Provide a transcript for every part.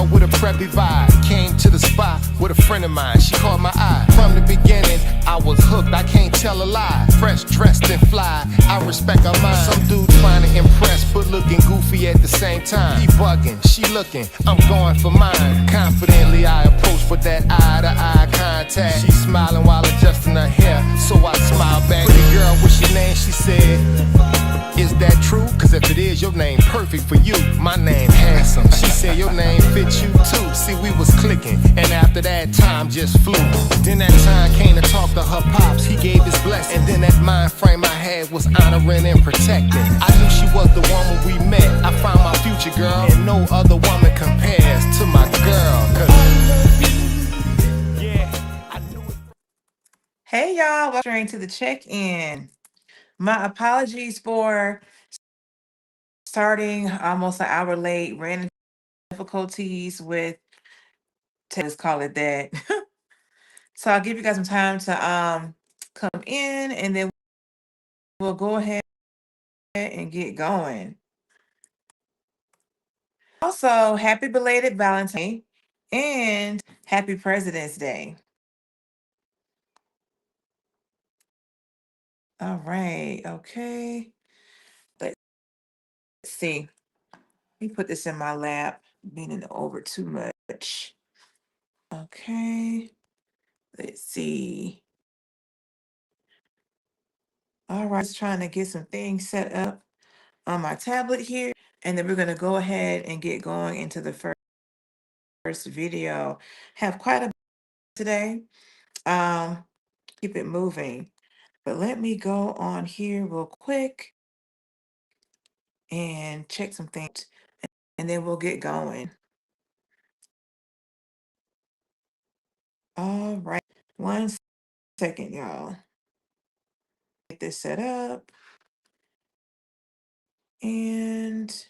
girl with a preppy vibe. Came to the spot with a friend of mine. She caught my eye. From the beginning, I was hooked. I can't tell a lie. Fresh, dressed, and fly. I respect her mind. Some dude trying to impress, but looking goofy at the same time. He bugging, she looking. I'm going for mine. Confidently, I approach for that eye-to-eye contact. She smiling while adjusting her hair, so I smile back. Pretty girl, what's your name? She said, is that true? Cause if it is, your name perfect for you. My name handsome. She said your name fits you too. See, we was clicking, and after that, time just flew. Then that time came to talk to her pops. He gave his blessing. And then that mind frame I had was honoring and protecting. I knew she was the woman we met. I found my future girl, and no other woman compares to my girl. Hey y'all, welcome straight to the check-in. My apologies for starting almost an hour late. Ran into difficulties with, let's call it that. So I'll give you guys some time to come in, and then we'll go ahead and get going. Also, happy belated Valentine's Day and happy President's Day. All right, okay. Let's see. Let me put this in my lap, leaning over too much. Okay, let's see. All right, just trying to get some things set up on my tablet here, and then we're going to go ahead and get going into the first video. Have quite a bit today. Keep it moving, but let me go on here real quick and check some things, and then we'll get going. All right, 1 second, y'all. Get this set up, and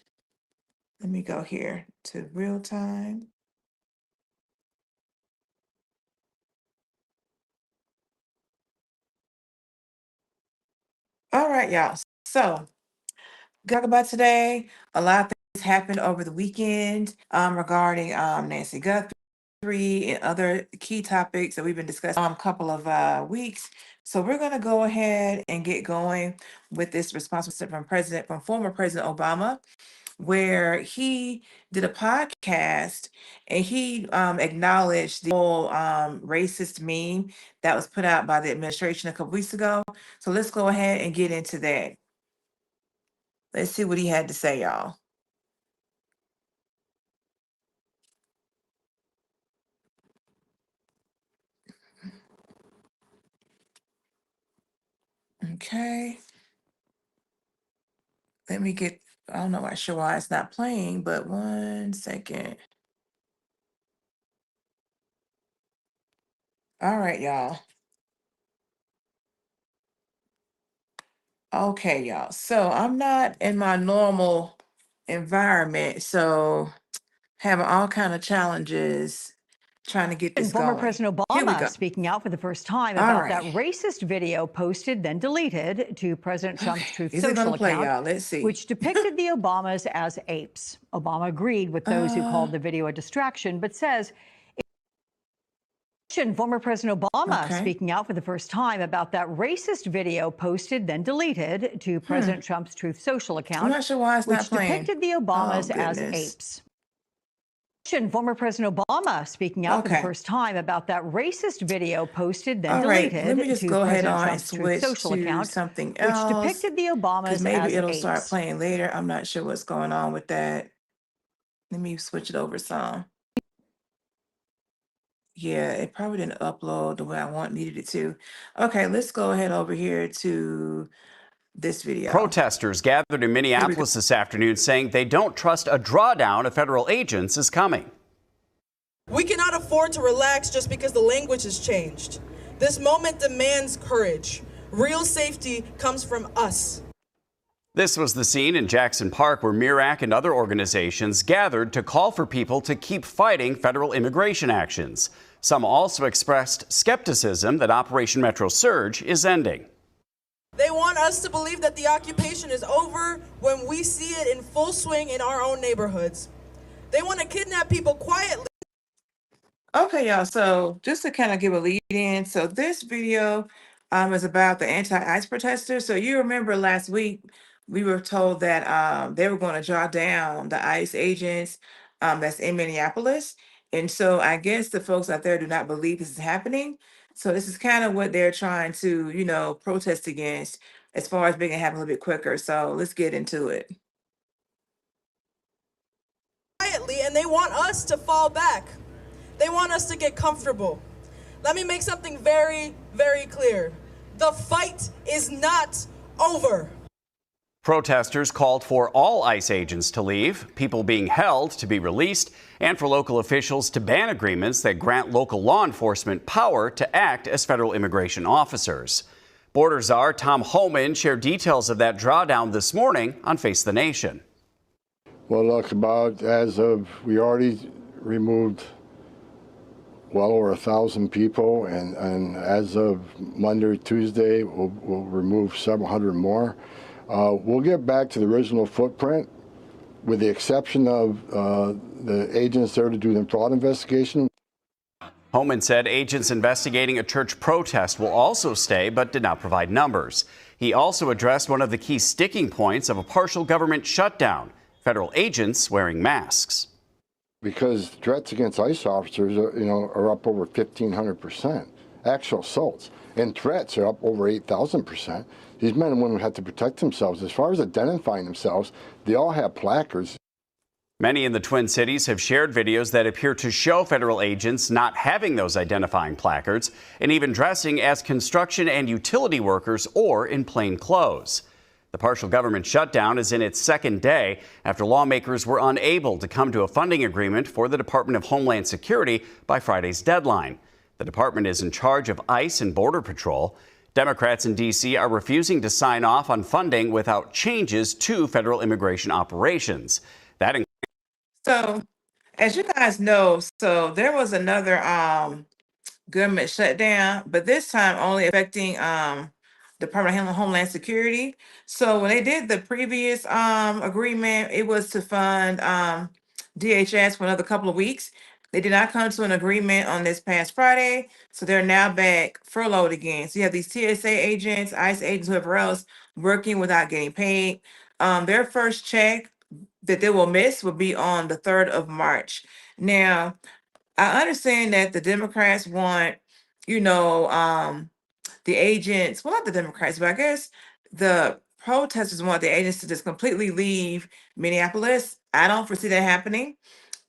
let me go here to real time. All right, y'all. So, talk about today. A lot of things happened over the weekend regarding Nancy Guthrie and other key topics that we've been discussing a couple of weeks. So we're going to go ahead and get going with this response from former President Obama, where he did a podcast and he acknowledged the whole racist meme that was put out by the administration a couple weeks ago. So let's go ahead and get into that. Let's see what he had to say, y'all. Okay. Let me get, I don't know why it's not playing, but 1 second. All right, y'all. Okay, y'all. So I'm not in my normal environment, so having all kind of challenges trying to get this and former going. President Obama speaking out for the first time about that racist video posted, then deleted to President Trump's Truth Social account, Let's see. which depicted the Obamas as apes. Obama agreed with those who called the video a distraction, but says former President Obama speaking out for the first time about that racist video posted, then deleted to President Trump's Truth Social account, I'm not sure why it's which not playing. depicted the Obamas as apes. Former President Obama speaking out for the first time about that racist video posted, then deleted let me just to go ahead President on and Trump's Truth switch Social to account, something else, which depicted the Obamas maybe as it'll apes. start playing later. I'm not sure what's going on with that. Let me switch it over some. Yeah, it probably didn't upload the way I needed it to. Okay, let's go ahead over here to this video. Protesters gathered in Minneapolis this afternoon saying they don't trust a drawdown of federal agents is coming. We cannot afford to relax just because the language has changed. This moment demands courage. Real safety comes from us. This was the scene in Jackson Park where MIRAC and other organizations gathered to call for people to keep fighting federal immigration actions. Some also expressed skepticism that Operation Metro Surge is ending. They want us to believe that the occupation is over when we see it in full swing in our own neighborhoods. They want to kidnap people quietly. Okay, y'all. So just to kind of give a lead in, so this video is about the anti-ICE protesters. So you remember last week we were told that they were going to draw down the ICE agents that's in Minneapolis. And so I guess the folks out there do not believe this is happening. So this is kind of what they're trying to, protest against as far as making it happen a little bit quicker. So let's get into it. Quietly, and they want us to fall back. They want us to get comfortable. Let me make something very, very clear. The fight is not over. Protesters called for all ICE agents to leave, people being held to be released, and for local officials to ban agreements that grant local law enforcement power to act as federal immigration officers. Border Czar Tom Homan shared details of that drawdown this morning on Face the Nation. Well, look, we already removed well over 1,000 people, and as of Monday or Tuesday, we'll remove several hundred more. We'll get back to the original footprint, with the exception of the agents there to do the fraud investigation. Homan said agents investigating a church protest will also stay, but did not provide numbers. He also addressed one of the key sticking points of a partial government shutdown: federal agents wearing masks. Because threats against ICE officers are up over 1,500%. Actual assaults and threats are up over 8,000%. These men and women have to protect themselves. As far as identifying themselves, they all have placards. Many in the Twin Cities have shared videos that appear to show federal agents not having those identifying placards and even dressing as construction and utility workers or in plain clothes. The partial government shutdown is in its second day after lawmakers were unable to come to a funding agreement for the Department of Homeland Security by Friday's deadline. The department is in charge of ICE and Border Patrol. Democrats in D.C. are refusing to sign off on funding without changes to federal immigration operations. So, as you guys know, there was another government shutdown, but this time only affecting Department of Homeland Security. So when they did the previous agreement, it was to fund DHS for another couple of weeks. They did not come to an agreement on this past Friday, so they're now back furloughed again. So you have these TSA agents, ICE agents, whoever else, working without getting paid. Their first check that they will miss will be on the 3rd of March. Now, I understand that the Democrats want, the agents, well, not the Democrats, but I guess the protesters want the agents to just completely leave Minneapolis. I don't foresee that happening.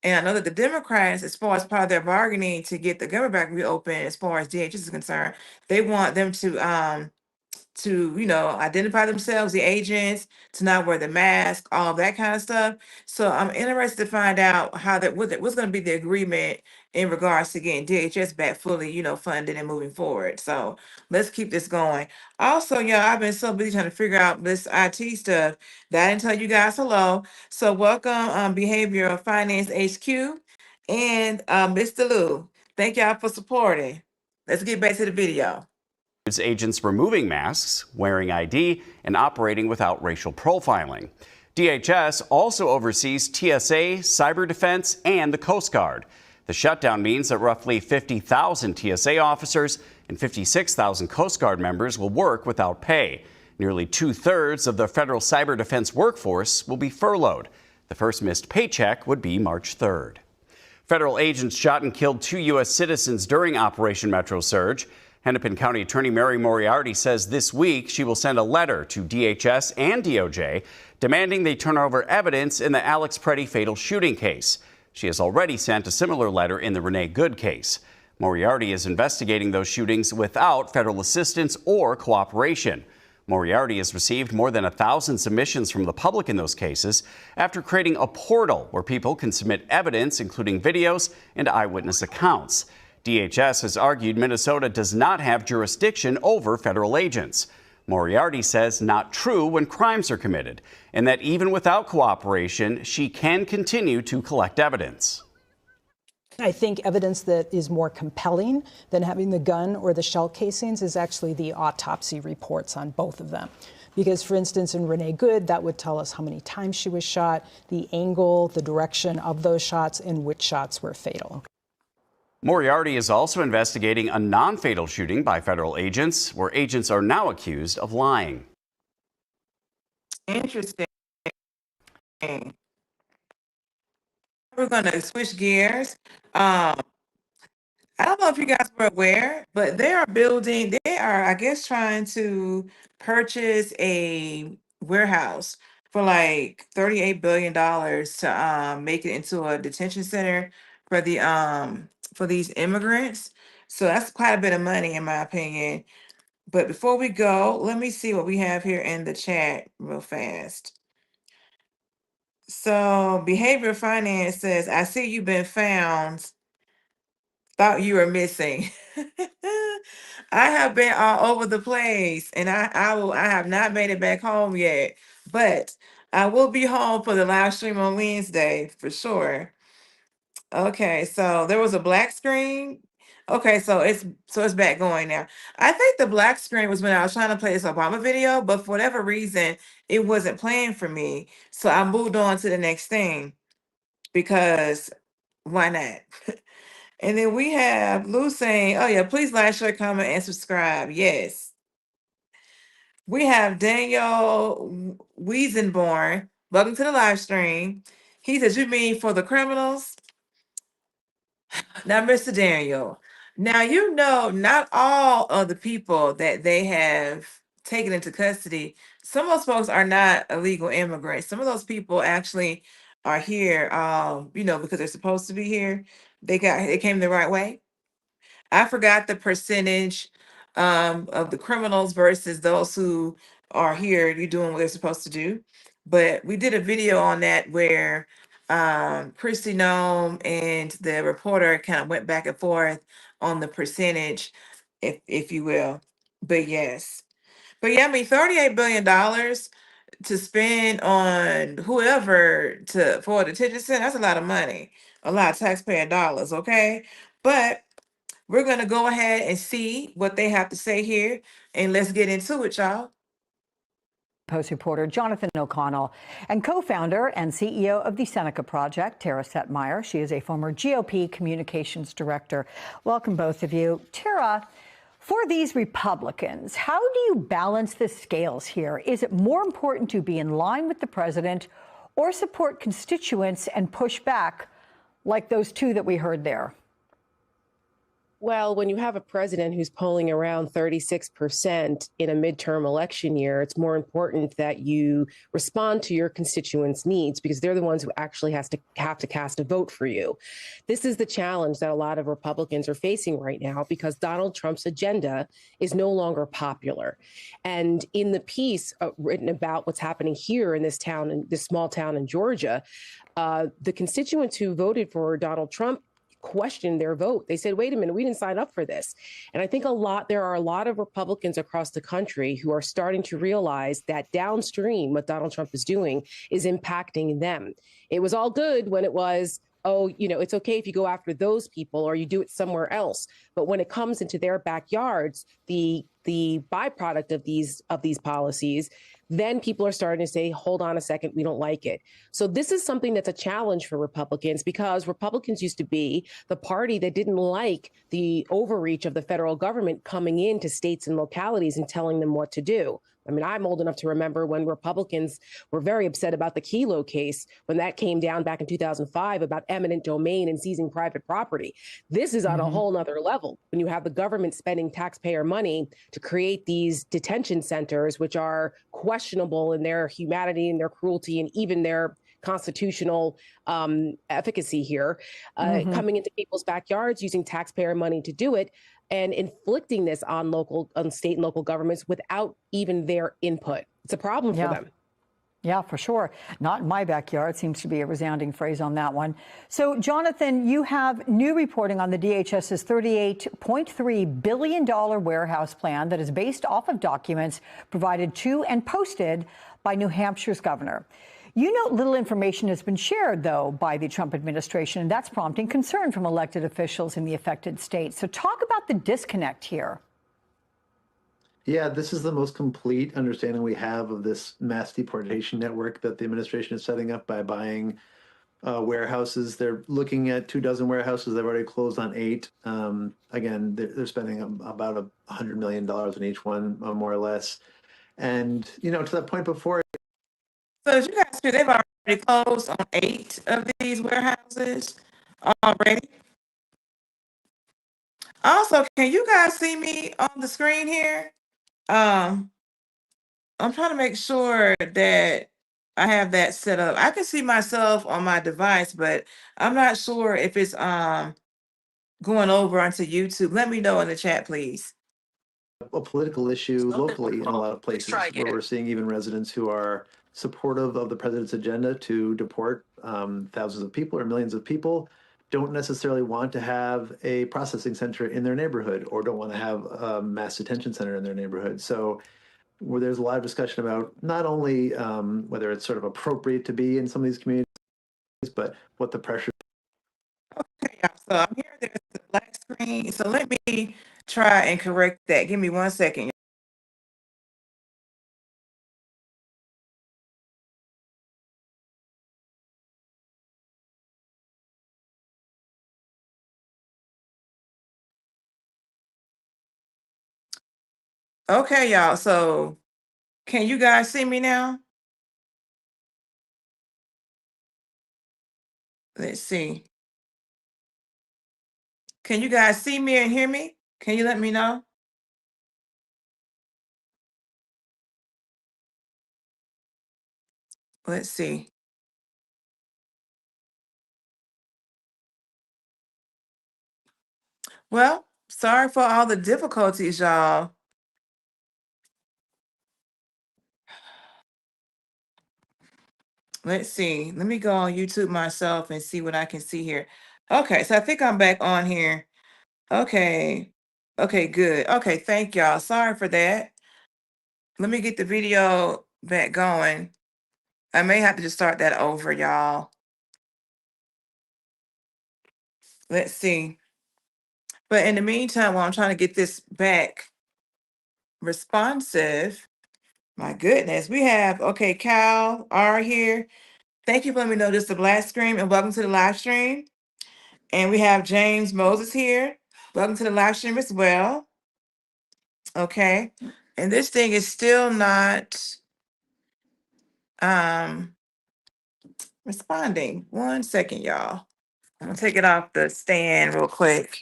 And I know that the Democrats, as far as part of their bargaining to get the government back reopened, as far as DHS is concerned, they want them to identify themselves, the agents, to not wear the mask, all that kind of stuff. So I'm interested to find out what's going to be the agreement in regards to getting DHS back fully, funded and moving forward. So let's keep this going. Also, y'all, I've been so busy trying to figure out this IT stuff that I didn't tell you guys hello. So welcome, Behavioral Finance HQ and Mr. Lieu. Thank y'all for supporting. Let's get back to the video. Agents removing masks, wearing ID, and operating without racial profiling. DHS also oversees TSA, cyber defense, and the Coast Guard. The shutdown means that roughly 50,000 TSA officers and 56,000 Coast Guard members will work without pay. Nearly 2/3 of the federal cyber defense workforce will be furloughed. The first missed paycheck would be March 3rd. Federal agents shot and killed 2 U.S. citizens during Operation Metro Surge. Hennepin County Attorney Mary Moriarty says this week she will send a letter to DHS and DOJ demanding they turn over evidence in the Alex Preddy fatal shooting case. She has already sent a similar letter in the Renee Good case. Moriarty is investigating those shootings without federal assistance or cooperation. Moriarty has received more than 1,000 submissions from the public in those cases after creating a portal where people can submit evidence, including videos and eyewitness accounts. DHS has argued Minnesota does not have jurisdiction over federal agents. Moriarty says not true when crimes are committed, and that even without cooperation, she can continue to collect evidence. I think evidence that is more compelling than having the gun or the shell casings is actually the autopsy reports on both of them. Because, for instance, in Renee Good, that would tell us how many times she was shot, the angle, the direction of those shots, and which shots were fatal. Moriarty is also investigating a non-fatal shooting by federal agents, where agents are now accused of lying. Interesting. We're going to switch gears. I don't know if you guys were aware, but they are, I guess, trying to purchase a warehouse for like $38 billion to make it into a detention center for for these immigrants. So that's quite a bit of money in my opinion. But before we go, let me see what we have here in the chat real fast. So behavioral finance says, I see you've been found. Thought you were missing. I have been all over the place and I have not made it back home yet, but I will be home for the live stream on Wednesday for sure. Okay, so there was a black screen. Okay, so it's back going now. I think the black screen was when I was trying to play this Obama video, but for whatever reason, it wasn't playing for me. So I moved on to the next thing because why not? And then we have Lou saying, oh yeah, please like, share, comment, and subscribe. Yes. We have Daniel Wiesenborn. Welcome to the live stream. He says, you mean for the criminals? Now, Mr. Daniel, now you know not all of the people that they have taken into custody, some of those folks are not illegal immigrants. Some of those people actually are here, because they're supposed to be here. They came the right way. I forgot the percentage of the criminals versus those who are here. You're doing what they're supposed to do. But we did a video on that where Christy Nome and the reporter kind of went back and forth on the percentage, if you will. But yes. But yeah, I mean, $38 billion to spend on whoever for a detention center, that's a lot of money, a lot of taxpayer dollars, okay? But we're going to go ahead and see what they have to say here, and let's get into it, y'all. Post reporter Jonathan O'Connell and co-founder and CEO of the Seneca Project, Tara Setmeyer. She is a former GOP communications director. Welcome, both of you. Tara, for these Republicans, how do you balance the scales here? Is it more important to be in line with the president or support constituents and push back like those two that we heard there? Well, when you have a president who's polling around 36% in a midterm election year, it's more important that you respond to your constituents' needs because they're the ones who actually have to cast a vote for you. This is the challenge that a lot of Republicans are facing right now because Donald Trump's agenda is no longer popular. And in the piece written about what's happening here in this town, in this small town in Georgia, the constituents who voted for Donald Trump questioned their vote. They said, wait a minute, we didn't sign up for this. And I think there are a lot of Republicans across the country who are starting to realize that downstream, what Donald Trump is doing is impacting them. It was all good when it was, it's okay if you go after those people or you do it somewhere else. But when it comes into their backyards, the byproduct of these policies, then people are starting to say, hold on a second, we don't like it. So this is something that's a challenge for Republicans because Republicans used to be the party that didn't like the overreach of the federal government coming into states and localities and telling them what to do. I mean, I'm old enough to remember when Republicans were very upset about the Kilo case when that came down back in 2005 about eminent domain and seizing private property. This is on a whole nother level when you have the government spending taxpayer money to create these detention centers, which are questionable in their humanity and their cruelty and even their constitutional efficacy here, coming into people's backyards using taxpayer money to do it and inflicting this on state and local governments without even their input. It's a problem for them. Yeah, for sure. Not in my backyard seems to be a resounding phrase on that one. So, Jonathan, you have new reporting on the DHS's $38.3 billion warehouse plan that is based off of documents provided to and posted by New Hampshire's governor. You note little information has been shared, though, by the Trump administration, and that's prompting concern from elected officials in the affected states. So talk about the disconnect here. Yeah, this is the most complete understanding we have of this mass deportation network that the administration is setting up by buying warehouses. They're looking at 24 warehouses. They've already closed on 8. Again, they're spending about $100 million in each one, more or less. And, you know, to that point before. So as you guys see, they've already closed on 8 of these warehouses already. Also, can you guys see me on the screen here? I'm trying to make sure that I have that set up. I can see myself on my device, but I'm not sure if it's going over onto YouTube. Let me know in the chat, please. A political issue locally in a lot of places where we're seeing even residents who are supportive of the president's agenda to deport thousands of people or millions of people don't necessarily want to have a processing center in their neighborhood or don't want to have a mass detention center in their neighborhood. So where there's a lot of discussion about not only whether it's sort of appropriate to be in some of these communities, but what the pressure. Okay, y'all. So I'm here. There's the black screen. So let me try and correct that. Give me 1 second. Okay, y'all. So can you guys see me now? Let's see. Can you guys see me and hear me? Can you let me know? Let's see. Well, sorry for all the difficulties, y'all. Let's see. Let me go on YouTube myself and see what I can see here. Okay, so I think I'm back on here. Okay. Okay, good. Okay, thank y'all. Sorry for that. Let me get the video back going. I may have to just start that over, y'all. Let's see. But in the meantime, while I'm trying to get this back responsive, my goodness, we have, okay, Cal R here. Thank you for letting me know this is the black screen and welcome to the live stream. And we have James Moses here. Welcome to the live stream as well. Okay. And this thing is still not responding. 1 second, y'all. I'm gonna take it off the stand real quick.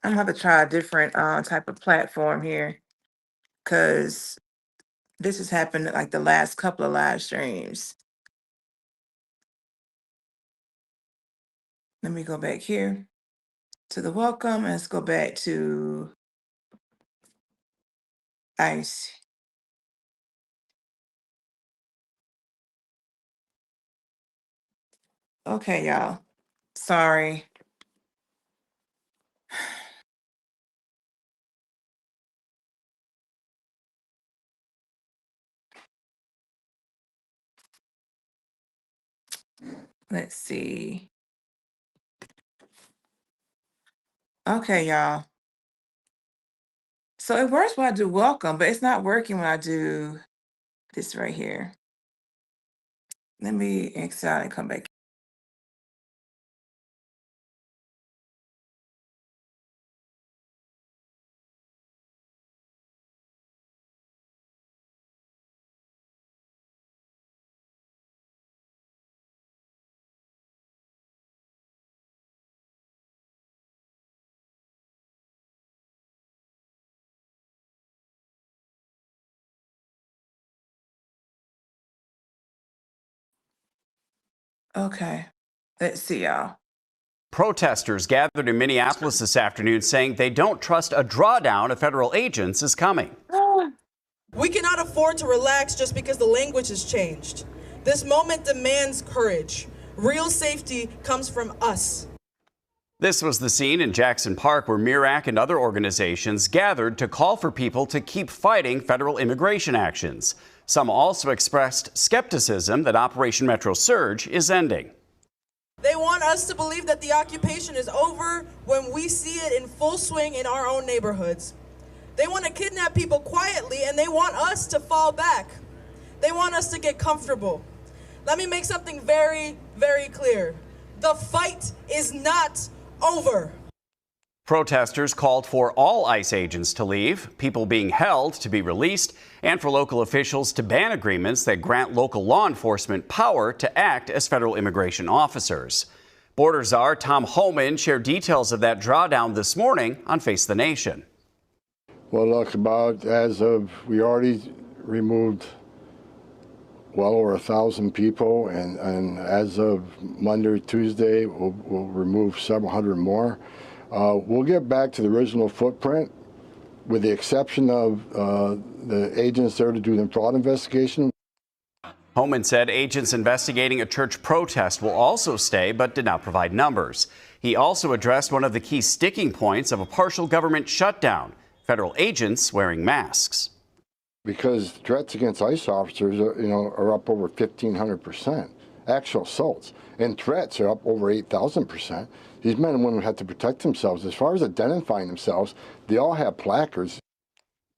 I'm gonna have to try a different type of platform here because this has happened like the last couple of live streams. Let me go back here to the welcome and let's go back to ICE. Okay, y'all. Sorry. Let's see. Okay, y'all. So it works when I do welcome, but it's not working when I do this right here. Let me exit out and come back. Okay. Let's see, y'all. Protesters gathered in Minneapolis this afternoon saying they don't trust a drawdown of federal agents is coming. We cannot afford to relax just because the language has changed. This moment demands courage. Real safety comes from us. This was the scene in Jackson Park where MIRAC and other organizations gathered to call for people to keep fighting federal immigration actions. Some also expressed skepticism that Operation Metro Surge is ending. They want us to believe that the occupation is over when we see it in full swing in our own neighborhoods. They want to kidnap people quietly, and they want us to fall back. They want us to get comfortable. Let me make something very, very clear. The fight is not over. Protesters called for all ICE agents to leave, people being held to be released, and for local officials to ban agreements that grant local law enforcement power to act as federal immigration officers. Border Czar Tom Homan shared details of that drawdown this morning on Face the Nation. Well, look, we already removed well over 1,000 people, and as of Monday or Tuesday, we'll remove several hundred more. We'll get back to the original footprint, with the exception of the agents there to do the fraud investigation. Homan said agents investigating a church protest will also stay, but did not provide numbers. He also addressed one of the key sticking points of a partial government shutdown: federal agents wearing masks. Because threats against ICE officers are up over 1,500%. Actual assaults and threats are up over 8,000%. These men and women have to protect themselves. As far as identifying themselves, they all have placards.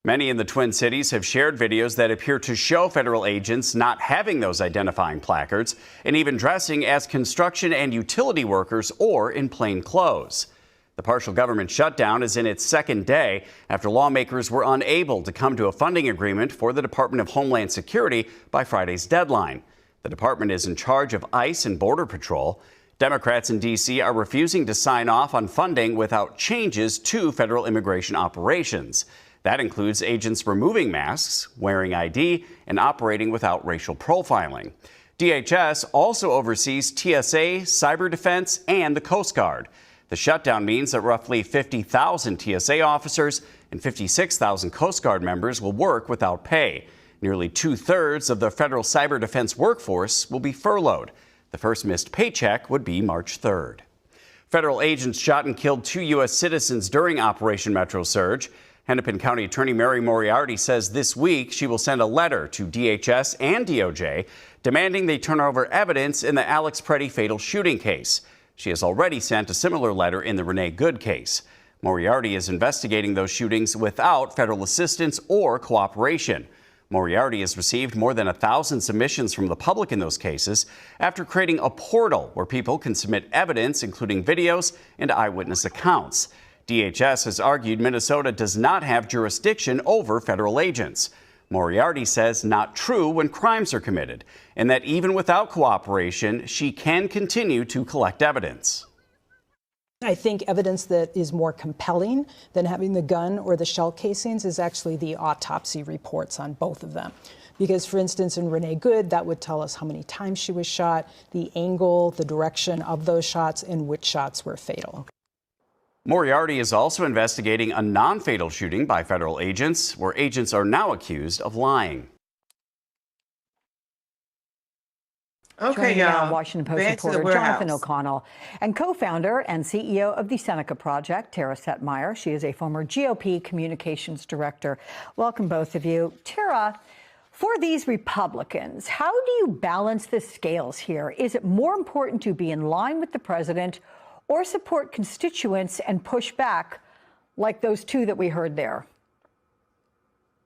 Many in the Twin Cities have shared videos that appear to show federal agents not having those identifying placards and even dressing as construction and utility workers or in plain clothes. The partial government shutdown is in its second day after lawmakers were unable to come to a funding agreement for the Department of Homeland Security by Friday's deadline. The department is in charge of ICE and Border Patrol. Democrats in D.C. are refusing to sign off on funding without changes to federal immigration operations. That includes agents removing masks, wearing ID, and operating without racial profiling. DHS also oversees TSA, cyber defense, and the Coast Guard. The shutdown means that roughly 50,000 TSA officers and 56,000 Coast Guard members will work without pay. Nearly 2/3 of the federal cyber defense workforce will be furloughed. The first missed paycheck would be March 3rd. Federal agents shot and killed 2 U.S. citizens during Operation Metro Surge. Hennepin County Attorney Mary Moriarty says this week she will send a letter to DHS and DOJ demanding they turn over evidence in the Alex Preddy fatal shooting case. She has already sent a similar letter in the Renee Good case. Moriarty is investigating those shootings without federal assistance or cooperation. Moriarty has received more than 1,000 submissions from the public in those cases after creating a portal where people can submit evidence, including videos and eyewitness accounts. DHS has argued Minnesota does not have jurisdiction over federal agents. Moriarty says not true when crimes are committed, and that even without cooperation, she can continue to collect evidence. I think evidence that is more compelling than having the gun or the shell casings is actually the autopsy reports on both of them. Because, for instance, in Renee Good, that would tell us how many times she was shot, the angle, the direction of those shots, and which shots were fatal. Moriarty is also investigating a non-fatal shooting by federal agents, where agents are now accused of lying. Okay, Joining now, y'all. Washington Post Back to the reporter Jonathan warehouse. O'Connell and co-founder and CEO of the Seneca Project, Tara Setmeyer. She is a former GOP communications director. Welcome, both of you. Tara, for these Republicans, how do you balance the scales here? Is it more important to be in line with the president or support constituents and push back like those 2 that we heard there?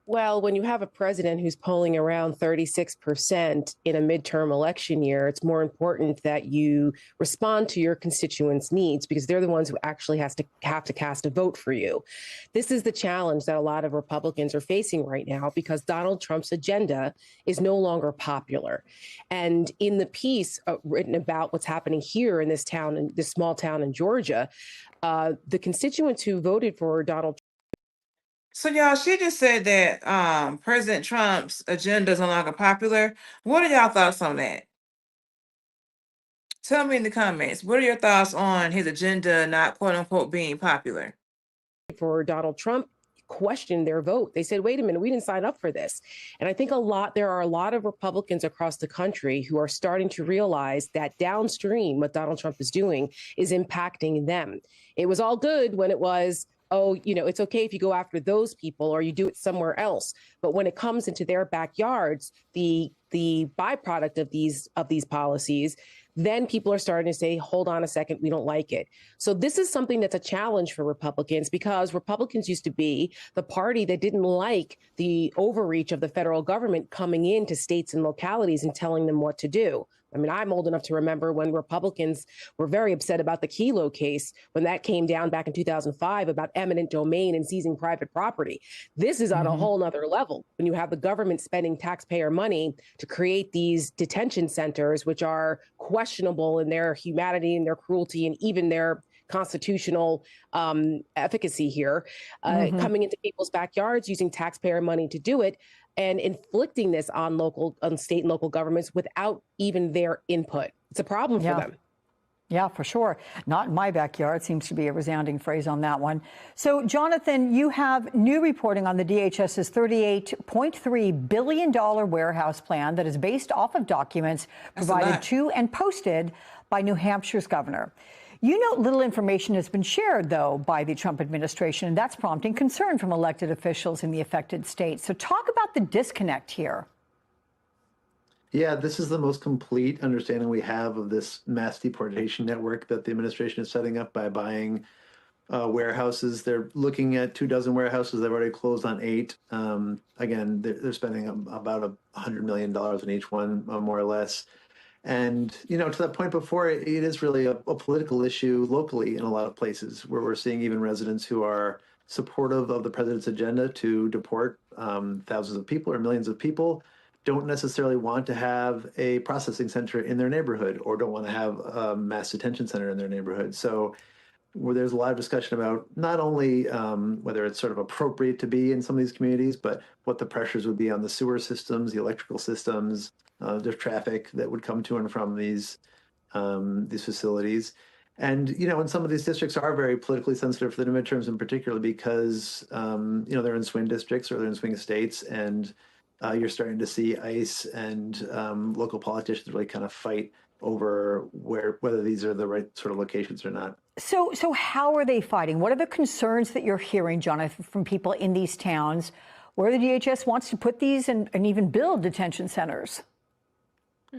Well, when you have a president who's polling around 36% in a midterm election year, it's more important that you respond to your constituents' needs because they're the ones who actually have to cast a vote for you. This is the challenge that a lot of Republicans are facing right now because Donald Trump's agenda is no longer popular. And in the piece written about what's happening here in this town, in this small town in Georgia, the constituents who voted for Donald Trump. So, y'all, she just said that President Trump's agenda is no longer popular. What are y'all thoughts on that? Tell me in the comments. What are your thoughts on his agenda not, quote unquote, being popular? For Donald Trump, questioned their vote. They said, wait a minute, we didn't sign up for this. And I think there are a lot of Republicans across the country who are starting to realize that downstream, what Donald Trump is doing is impacting them. It was all good when it was, oh, it's okay if you go after those people or you do it somewhere else. But when it comes into their backyards, the byproduct of these policies, then people are starting to say, hold on a second, we don't like it. So this is something that's a challenge for Republicans, because Republicans used to be the party that didn't like the overreach of the federal government coming into states and localities and telling them what to do. I mean, I'm old enough to remember when Republicans were very upset about the Kilo case, when that came down back in 2005 about eminent domain and seizing private property. This is on a whole nother level when you have the government spending taxpayer money to create these detention centers, which are questionable in their humanity and their cruelty and even their constitutional efficacy here, coming into people's backyards, using taxpayer money to do it, and inflicting this on state and local governments without even their input. It's a problem for them. Yeah, for sure. Not in my backyard seems to be a resounding phrase on that one. So, Jonathan, you have new reporting on the DHS's $38.3 billion warehouse plan that is based off of documents provided to and posted by New Hampshire's governor. You note little information has been shared, though, by the Trump administration, and that's prompting concern from elected officials in the affected states. So talk about the disconnect here. Yeah, this is the most complete understanding we have of this mass deportation network that the administration is setting up by buying warehouses. They're looking at 24 warehouses. They've already closed on 8. Again, they're spending about $100 million in each one, more or less. And, to that point before, it is really a political issue locally in a lot of places where we're seeing even residents who are supportive of the president's agenda to deport thousands of people or millions of people don't necessarily want to have a processing center in their neighborhood or don't want to have a mass detention center in their neighborhood. So where there's a lot of discussion about not only whether it's sort of appropriate to be in some of these communities, but what the pressures would be on the sewer systems, the electrical systems, there's traffic that would come to and from these facilities. And, and some of these districts are very politically sensitive for the midterms in particular because, they're in swing districts or they're in swing states, and you're starting to see ICE and local politicians really kind of fight over whether these are the right sort of locations or not. So how are they fighting? What are the concerns that you're hearing, Jonathan, from people in these towns where the DHS wants to put these and even build detention centers?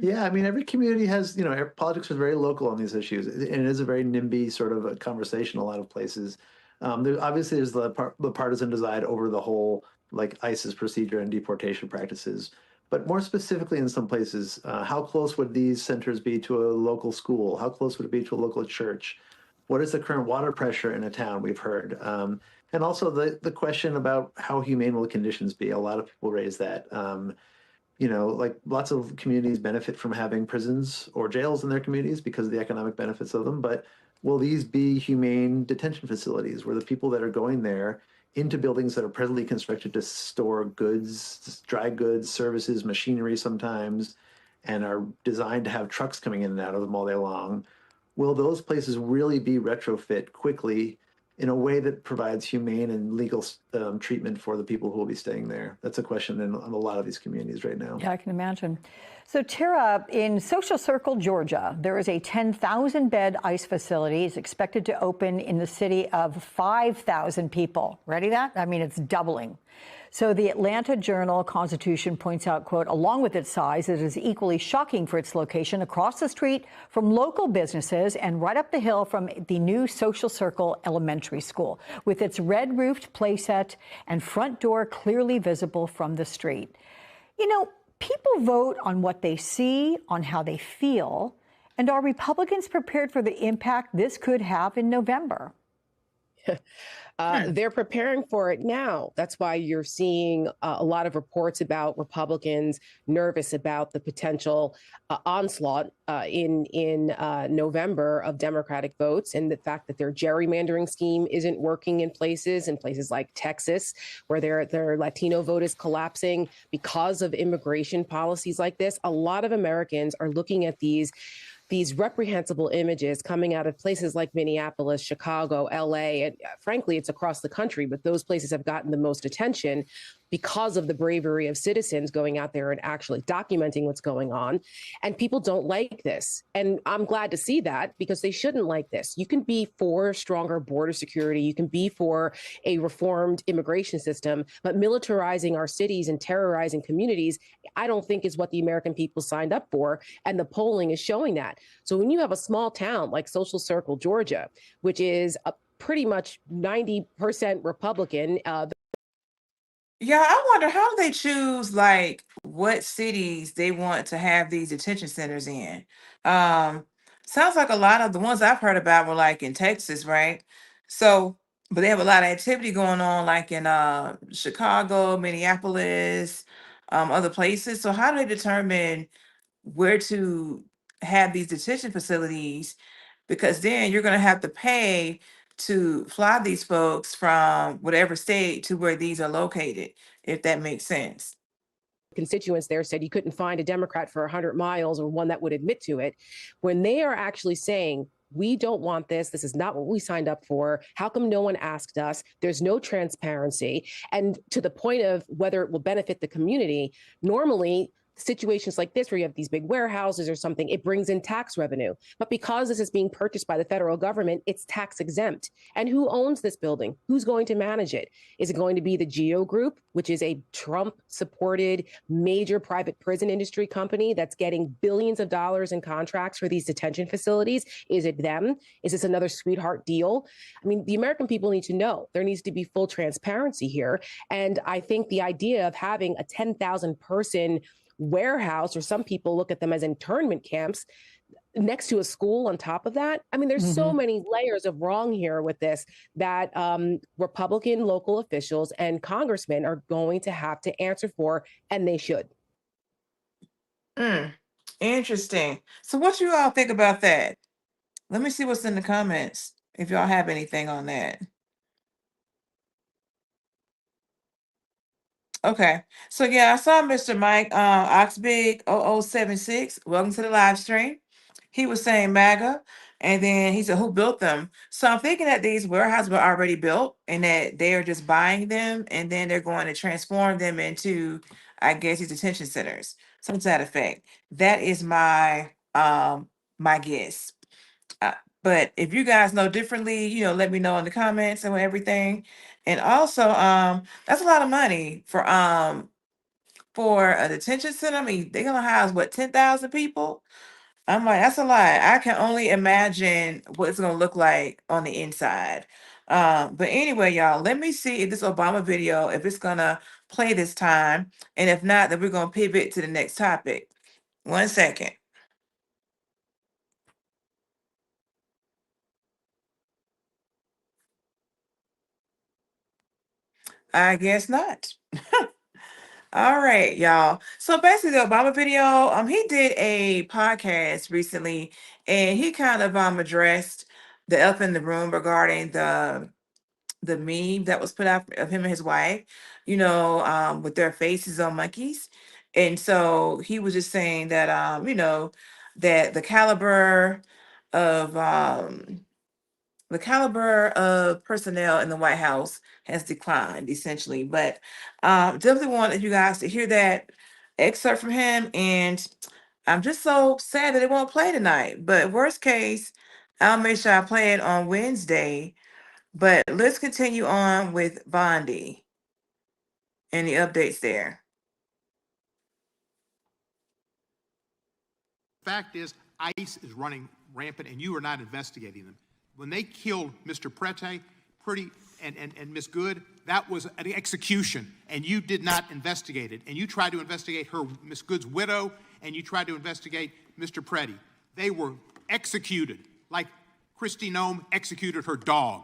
Yeah, I mean, every community has, politics is very local on these issues, and it is a very NIMBY sort of a conversation in a lot of places. Obviously, there's the partisan divide over the whole, like, ICE's procedure and deportation practices. But more specifically in some places, how close would these centers be to a local school? How close would it be to a local church? What is the current water pressure in a town, we've heard? And also the question about how humane will the conditions be? A lot of people raise that. Like lots of communities benefit from having prisons or jails in their communities because of the economic benefits of them. But will these be humane detention facilities where the people that are going there into buildings that are presently constructed to store goods, dry goods, services, machinery sometimes, and are designed to have trucks coming in and out of them all day long, will those places really be retrofit quickly in a way that provides humane and legal treatment for the people who will be staying there? That's a question in a lot of these communities right now. Yeah, I can imagine. So, Tara, in Social Circle, Georgia, there is a 10,000-bed ICE facility. It's expected to open in the city of 5,000 people. Ready that? I mean, it's doubling. So the Atlanta Journal-Constitution points out, quote, along with its size, it is equally shocking for its location across the street from local businesses and right up the hill from the new Social Circle Elementary School, with its red-roofed playset and front door clearly visible from the street. People vote on what they see, on how they feel, and are Republicans prepared for the impact this could have in November? They're preparing for it now. That's why you're seeing a lot of reports about Republicans nervous about the potential onslaught in November of Democratic votes, and the fact that their gerrymandering scheme isn't working in places like Texas, where their Latino vote is collapsing because of immigration policies like this. A lot of Americans are looking at these these reprehensible images coming out of places like Minneapolis, Chicago, LA, and frankly, it's across the country, but those places have gotten the most attention because of the bravery of citizens going out there and actually documenting what's going on. And people don't like this. And I'm glad to see that, because they shouldn't like this. You can be for stronger border security. You can be for a reformed immigration system, but militarizing our cities and terrorizing communities, I don't think is what the American people signed up for. And the polling is showing that. So when you have a small town like Social Circle, Georgia, which is a pretty much 90% Republican, Yeah, I wonder how they choose like what cities they want to have these detention centers in. Um, Sounds like a lot of the ones I've heard about were like in Texas, right? So, but they have a lot of activity going on like in Chicago, Minneapolis, other places. So how do they determine where to have these detention facilities? Because then you're going to have to pay to fly these folks from whatever state to where these are located, if that makes sense. constituents there said you couldn't find a Democrat for 100 miles or one that would admit to it, when they are actually saying, we don't want this. This is not what we signed up for. How come no one asked us? There's no transparency. And to the point of whether it will benefit the community, normally situations like this where you have these big warehouses or something, it brings in tax revenue. But because this is being purchased by the federal government, it's tax exempt. And who owns this building? Who's going to manage it? Is it going to be the GEO Group, which is a Trump-supported major private prison industry company that's getting billions of dollars in contracts for these detention facilities? Is it them? Is this another sweetheart deal? I mean, the American people need to know. There needs to be full transparency here. And I think the idea of having a 10,000 person warehouse, or some people look at them as internment camps, next to a school on top of that. I mean, there's so many layers of wrong here with this that Republican local officials and congressmen are going to have to answer for, and they should. Interesting. So what you all think about that? Let me see what's in the comments, if y'all have anything on that. Okay, so yeah, I saw Mr. Mike Oxbig 0076. Welcome to the live stream. He was saying MAGA, and then he said, who built them? So I'm thinking that these warehouses were already built and that they are just buying them, and then they're going to transform them into, I guess, these detention centers. Something to that effect. That is my my guess. But if you guys know differently, let me know in the comments and everything. And also, that's a lot of money for a detention center. I mean, they're gonna house what, 10,000 people? I'm like, that's a lot. I can only imagine what it's gonna look like on the inside. But anyway, y'all, let me see if this Obama video, if it's gonna play this time, and if not, then we're gonna pivot to the next topic. 1 second. I guess not. All right, y'all. So basically, the Obama video, he did a podcast recently, and he kind of addressed the elephant in the room regarding the meme that was put out of him and his wife, with their faces on monkeys. And so he was just saying that that the caliber of personnel in the White House has declined essentially. But definitely wanted you guys to hear that excerpt from him. And I'm just so sad that it won't play tonight. But worst case, I'll make sure I play it on Wednesday. But let's continue on with Bondi and the updates there. Fact is, ICE is running rampant, and you are not investigating them. When they killed Mr. Prete, and Ms. Good, that was an execution, and you did not investigate it. And you tried to investigate Ms. Good's widow, and you tried to investigate Mr. Prete. They were executed, like Kristi Noem executed her dog.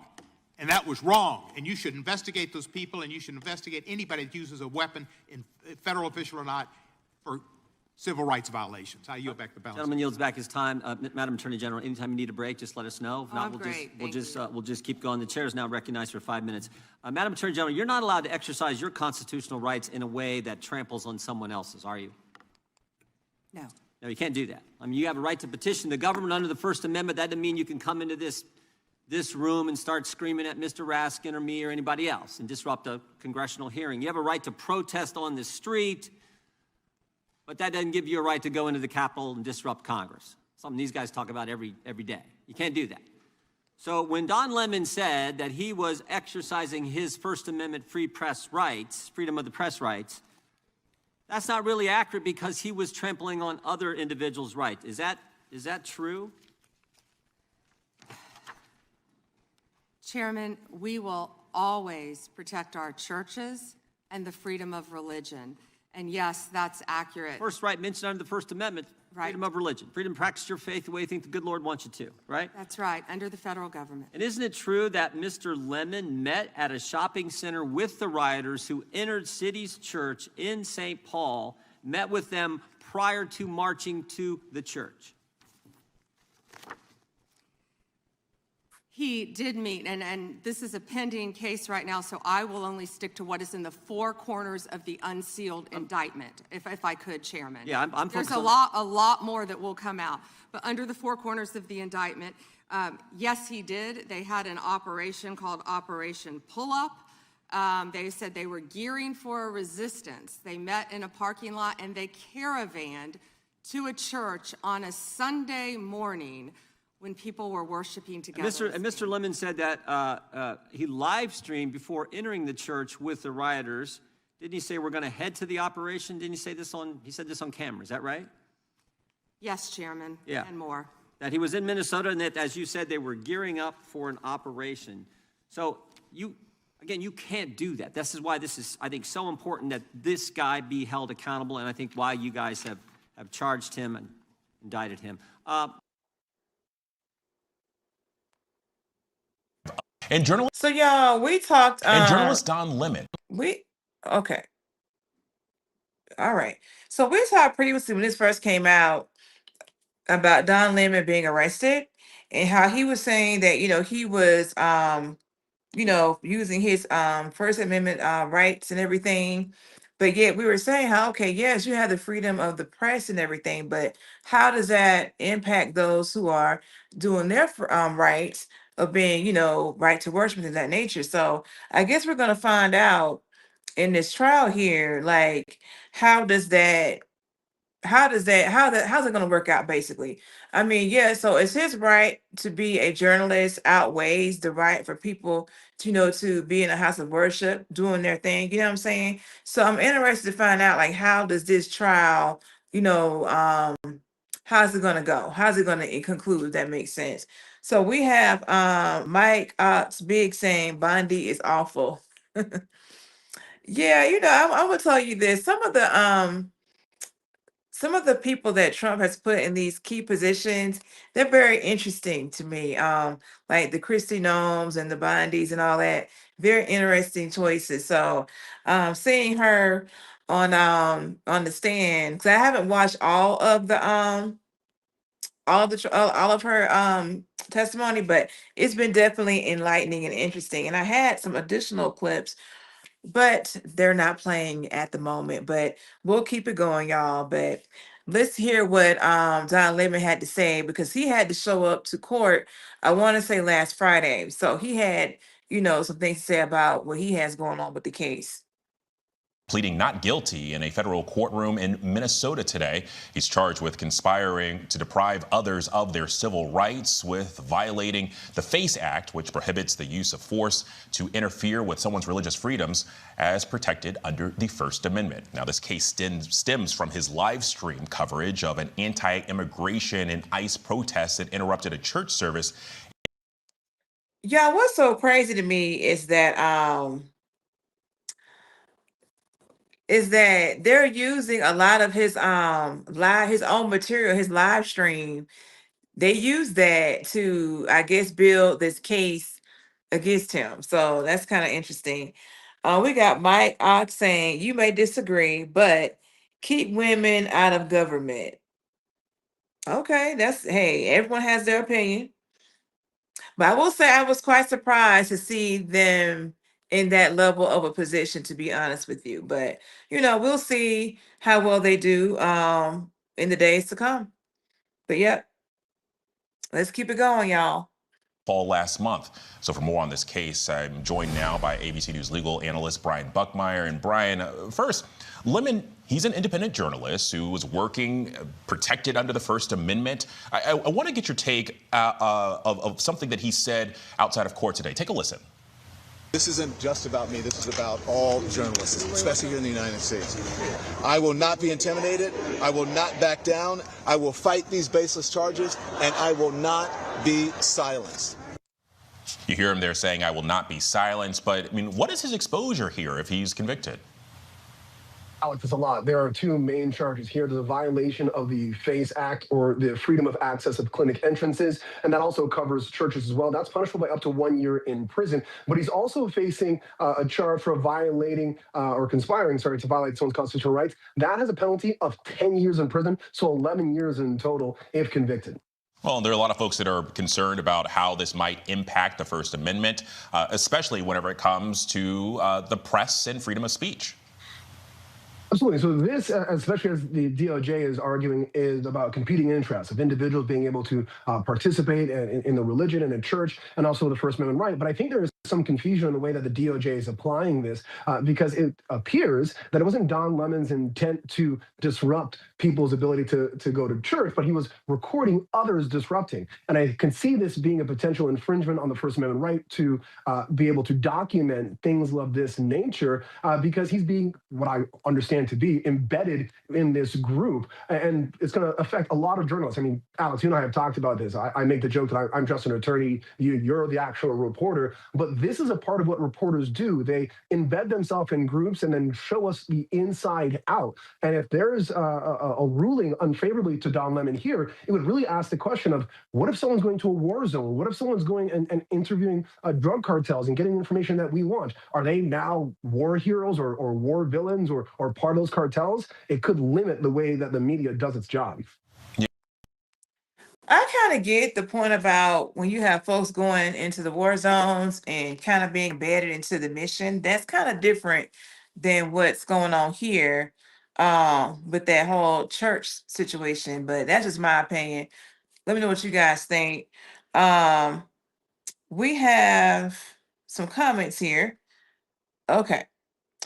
And that was wrong. And you should investigate those people, and you should investigate anybody that uses a weapon, in federal official or not, for civil rights violations. I yield back the balance. Gentleman yields back his time. Madam Attorney General, anytime you need a break, just let us know. If not, we'll just keep going. The chair is now recognized for 5 minutes. Madam Attorney General, you're not allowed to exercise your constitutional rights in a way that tramples on someone else's, are you? No. No, you can't do that. I mean, you have a right to petition the government under the First Amendment. That doesn't mean you can come into this room and start screaming at Mr. Raskin or me or anybody else and disrupt a congressional hearing. You have a right to protest on the street, but that doesn't give you a right to go into the Capitol and disrupt Congress. Something these guys talk about every day. You can't do that. So when Don Lemon said that he was exercising his First Amendment free press rights, freedom of the press rights, that's not really accurate because he was trampling on other individuals' rights. Is that true? Chairman, we will always protect our churches and the freedom of religion. And yes, that's accurate. First right mentioned under the First Amendment, freedom of religion, freedom to practice your faith the way you think the good Lord wants you to, right? That's right, under the federal government. And isn't it true that Mr. Lemon met at a shopping center with the rioters who entered City's Church in St. Paul, met with them prior to marching to the church? He did meet, and this is a pending case right now, so I will only stick to what is in the four corners of the unsealed indictment, if I could, Chairman. Yeah, I'm There's focused a lot more that will come out. But under the four corners of the indictment, yes, he did. They had an operation called Operation Pull-Up. They said they were gearing for a resistance. They met in a parking lot, and they caravanned to a church on a Sunday morning when people were worshiping together. And Mr. Lemon said that he live streamed before entering the church with the rioters. Didn't he say we're going to head to the operation? Didn't he say this he said this on camera, is that right? Yes, Chairman, Yeah. and more. That he was in Minnesota and that, as you said, they were gearing up for an operation. So you can't do that. This is why this is, I think, so important that this guy be held accountable, and I think why you guys have charged him and indicted him. And journalist. So y'all, we talked. And journalist Don Lemon. Okay. All right. So we talked previously when this first came out about Don Lemon being arrested and how he was saying that he was using his First Amendment rights and everything. But yet we were saying how, okay, yes, you have the freedom of the press and everything, but how does that impact those who are doing their rights of being, right to worship and things of that nature? So I guess we're going to find out in this trial here, like, how's it going to work out basically? I mean, yeah, so is his right to be a journalist outweighs the right for people to, to be in a house of worship doing their thing, you know what I'm saying? So I'm interested to find out, like, how does this trial, how's it going to go? How's it going to conclude, if that makes sense? So we have Mike Ox Big saying Bondi is awful. Yeah, I'm gonna tell you this. Some of the people that Trump has put in these key positions, they're very interesting to me. Like the Kristi Noems and the Bondis and all that, very interesting choices. So seeing her on the stand, because I haven't watched all of her testimony, but it's been definitely enlightening and interesting. And I had some additional clips, but they're not playing at the moment. But we'll keep it going, y'all. But let's hear what Don Lemon had to say, because he had to show up to court, I want to say last Friday. So he had, some things to say about what he has going on with the case. Pleading not guilty in a federal courtroom in Minnesota today. He's charged with conspiring to deprive others of their civil rights, with violating the FACE Act, which prohibits the use of force to interfere with someone's religious freedoms as protected under the First Amendment. Now, this case stems from his live stream coverage of an anti-immigration and ICE protest that interrupted a church service. Yeah, what's so crazy to me is that they're using a lot of his own material, his live stream. They use that to, I guess, build this case against him. So that's kind of interesting. We got Mike Ox saying, you may disagree, but keep women out of government. Okay, hey, everyone has their opinion. But I will say I was quite surprised to see them in that level of a position, to be honest with you. But, we'll see how well they do in the days to come. But yep, let's keep it going, y'all. Fall last month. So for more on this case, I'm joined now by ABC News legal analyst Brian Buckmeyer. And Brian, first, Lemon, he's an independent journalist who was working protected under the First Amendment. I want to get your take of something that he said outside of court today. Take a listen. This isn't just about me. This is about all journalists, especially here in the United States. I will not be intimidated. I will not back down. I will fight these baseless charges, and I will not be silenced. You hear him there saying, I will not be silenced. But, I mean, what is his exposure here if he's convicted? Alex, it's a lot. There are two main charges here. There's a violation of the FACE Act, or the Freedom of Access of Clinic Entrances, and that also covers churches as well. That's punishable by up to 1 year in prison. But he's also facing a charge for violating or conspiring, to violate someone's constitutional rights. That has a penalty of 10 years in prison, so 11 years in total if convicted. Well, there are a lot of folks that are concerned about how this might impact the First Amendment, especially whenever it comes to the press and freedom of speech. Absolutely. So this, especially as the DOJ is arguing, is about competing interests of individuals being able to participate in the religion and in church, and also the First Amendment right. But I think there is some confusion in the way that the DOJ is applying this, because it appears that it wasn't Don Lemon's intent to disrupt people's ability to go to church, but he was recording others disrupting. And I can see this being a potential infringement on the First Amendment right to be able to document things of this nature, because he's being, what I understand to be, embedded in this group, and it's going to affect a lot of journalists. I mean, Alex, you and I have talked about this. I make the joke that I'm just an attorney, you're the actual reporter, but this is a part of what reporters do. They embed themselves in groups and then show us the inside out. And if there's a ruling unfavorably to Don Lemon here, it would really ask the question of, what if someone's going to a war zone? What if someone's going and interviewing drug cartels and getting information that we want? Are they now war heroes or war villains or part of those cartels? It could limit the way that the media does its job. I kind of get the point about when you have folks going into the war zones and kind of being embedded into the mission. That's kind of different than what's going on here with that whole church situation. But that's just my opinion. Let me know what you guys think. We have some comments here. Okay.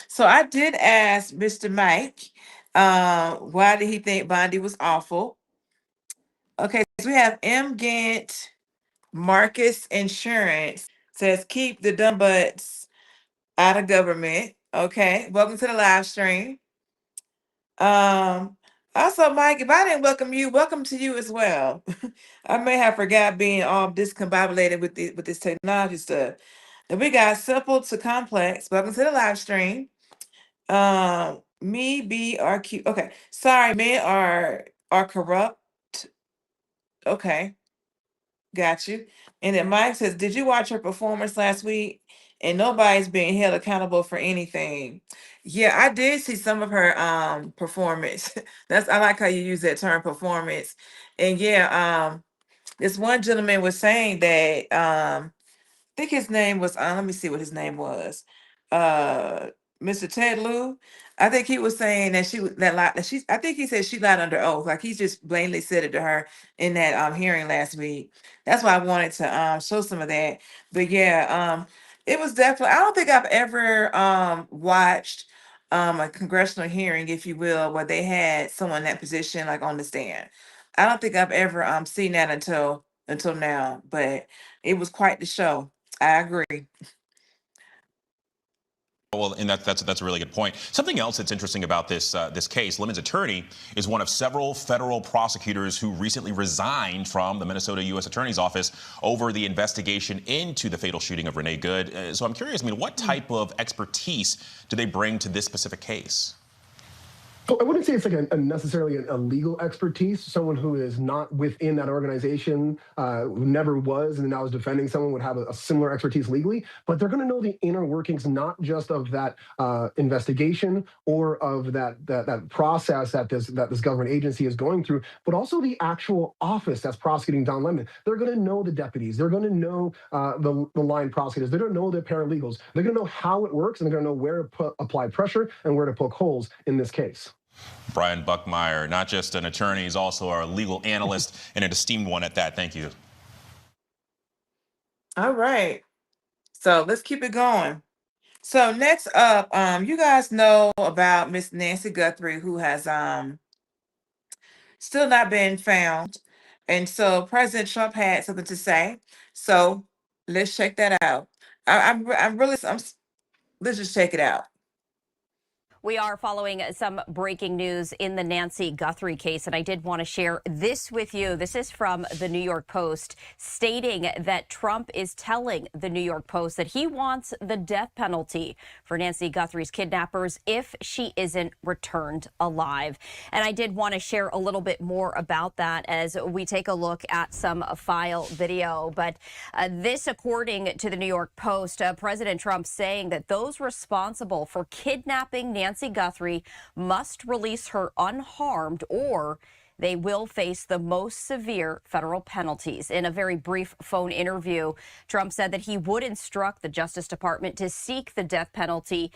So I did ask Mr. Mike, why did he think Bondi was awful? Okay, so we have M. Gant Marcus Insurance says, keep the dumb butts out of government. Okay, welcome to the live stream. Also, Mike, if I didn't welcome you, welcome to you as well. I may have forgot being all discombobulated with this technology stuff. And we got simple to complex. Welcome to the live stream. Me be RQ. Okay, sorry, men are corrupt. Okay, got you. And then Mike says, did you watch her performance last week? And nobody's being held accountable for anything. Yeah, I did see some of her performance. I like how you use that term, performance. And yeah, this one gentleman was saying that I think his name was let me see what his name was. Mr. Ted Lieu. I think he was saying that I think he said she lied under oath. Like he just blatantly said it to her in that hearing last week. That's why I wanted to show some of that. But yeah, it was definitely, I don't think I've ever watched a congressional hearing, if you will, where they had someone in that position like on the stand. I don't think I've ever seen that until now, but it was quite the show. I agree. Well, and that's a really good point. Something else that's interesting about this case, Lemon's attorney is one of several federal prosecutors who recently resigned from the Minnesota U.S. Attorney's Office over the investigation into the fatal shooting of Renee Good. So I'm curious, I mean, what type of expertise do they bring to this specific case? So I wouldn't say it's like necessarily a legal expertise. Someone who is not within that organization, who never was, and now is defending someone would have a similar expertise legally. But they're going to know the inner workings, not just of that investigation or of that process that this government agency is going through, but also the actual office that's prosecuting Don Lemon. They're going to know the deputies. They're going to know the line prosecutors. They're going to know the paralegals. They're going to know how it works, and they're going to know where to apply pressure and where to poke holes in this case. Brian Buckmeyer, not just an attorney, he's also our legal analyst and an esteemed one at that. Thank you. All right. So let's keep it going. So next up, you guys know about Miss Nancy Guthrie, who has still not been found. And so President Trump had something to say. So let's check that out. Let's just check it out. We are following some breaking news in the Nancy Guthrie case, and I did want to share this with you. This is from the New York Post, stating that Trump is telling the New York Post that he wants the death penalty for Nancy Guthrie's kidnappers if she isn't returned alive. And I did want to share a little bit more about that as we take a look at some file video. But this, according to the New York Post, President Trump saying that those responsible for kidnapping Nancy Guthrie must release her unharmed, or they will face the most severe federal penalties. In a very brief phone interview, Trump said that he would instruct the Justice Department to seek the death penalty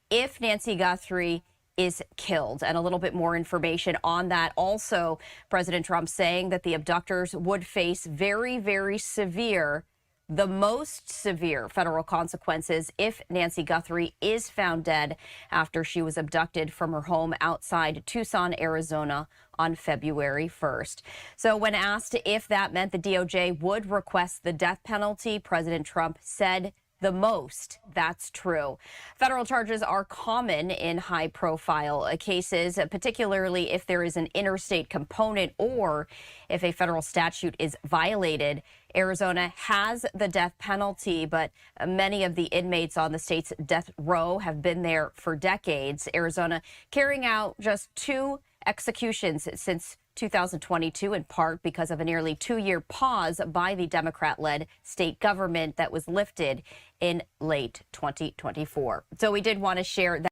if Nancy Guthrie is killed. And a little bit more information on that. Also, President Trump saying that the abductors would face very, very severe, the most severe federal consequences if Nancy Guthrie is found dead after she was abducted from her home outside Tucson, Arizona on February 1st. So when asked if that meant the DOJ would request the death penalty, President Trump said the most. That's true. Federal charges are common in high-profile cases, particularly if there is an interstate component or if a federal statute is violated. Arizona has the death penalty, but many of the inmates on the state's death row have been there for decades. Arizona carrying out just 2 executions since 2022, in part because of a nearly 2-year pause by the Democrat-led state government that was lifted in late 2024. So we did want to share that.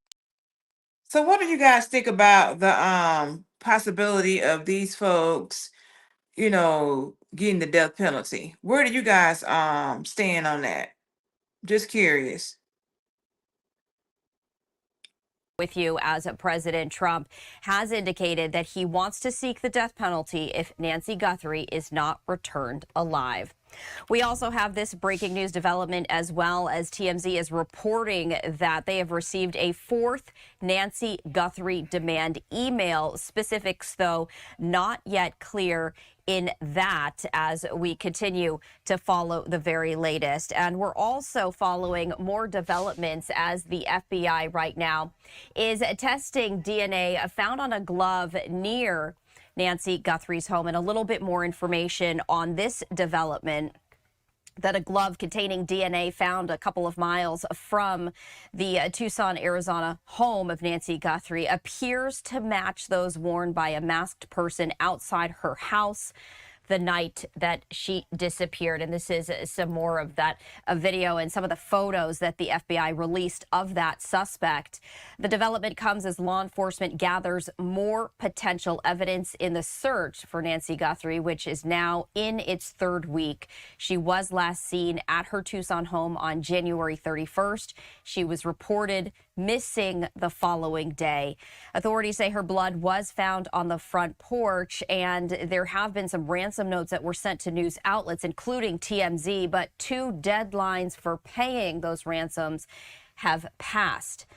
So what do you guys think about the possibility of these folks, getting the death penalty? Where do you guys stand on that? Just curious. With you, as President Trump has indicated that he wants to seek the death penalty if Nancy Guthrie is not returned alive. We also have this breaking news development, as well as TMZ is reporting that they have received a 4th Nancy Guthrie demand email. Specifics, though, not yet clear in that, as we continue to follow the very latest. And we're also following more developments as the FBI right now is testing DNA found on a glove near Nancy Guthrie's home. And a little bit more information on this development, that a glove containing DNA found a couple of miles from the Tucson, Arizona home of Nancy Guthrie appears to match those worn by a masked person outside her house the night that she disappeared. And this is some more of that video and some of the photos that the FBI released of that suspect. The development comes as law enforcement gathers more potential evidence in the search for Nancy Guthrie, which is now in its 3rd week. She was last seen at her Tucson home on January 31st. She was reported missing the following day. Authorities say her blood was found on the front porch, and there have been some ransom notes that were sent to news outlets, including TMZ, but 2 deadlines for paying those ransoms have passed.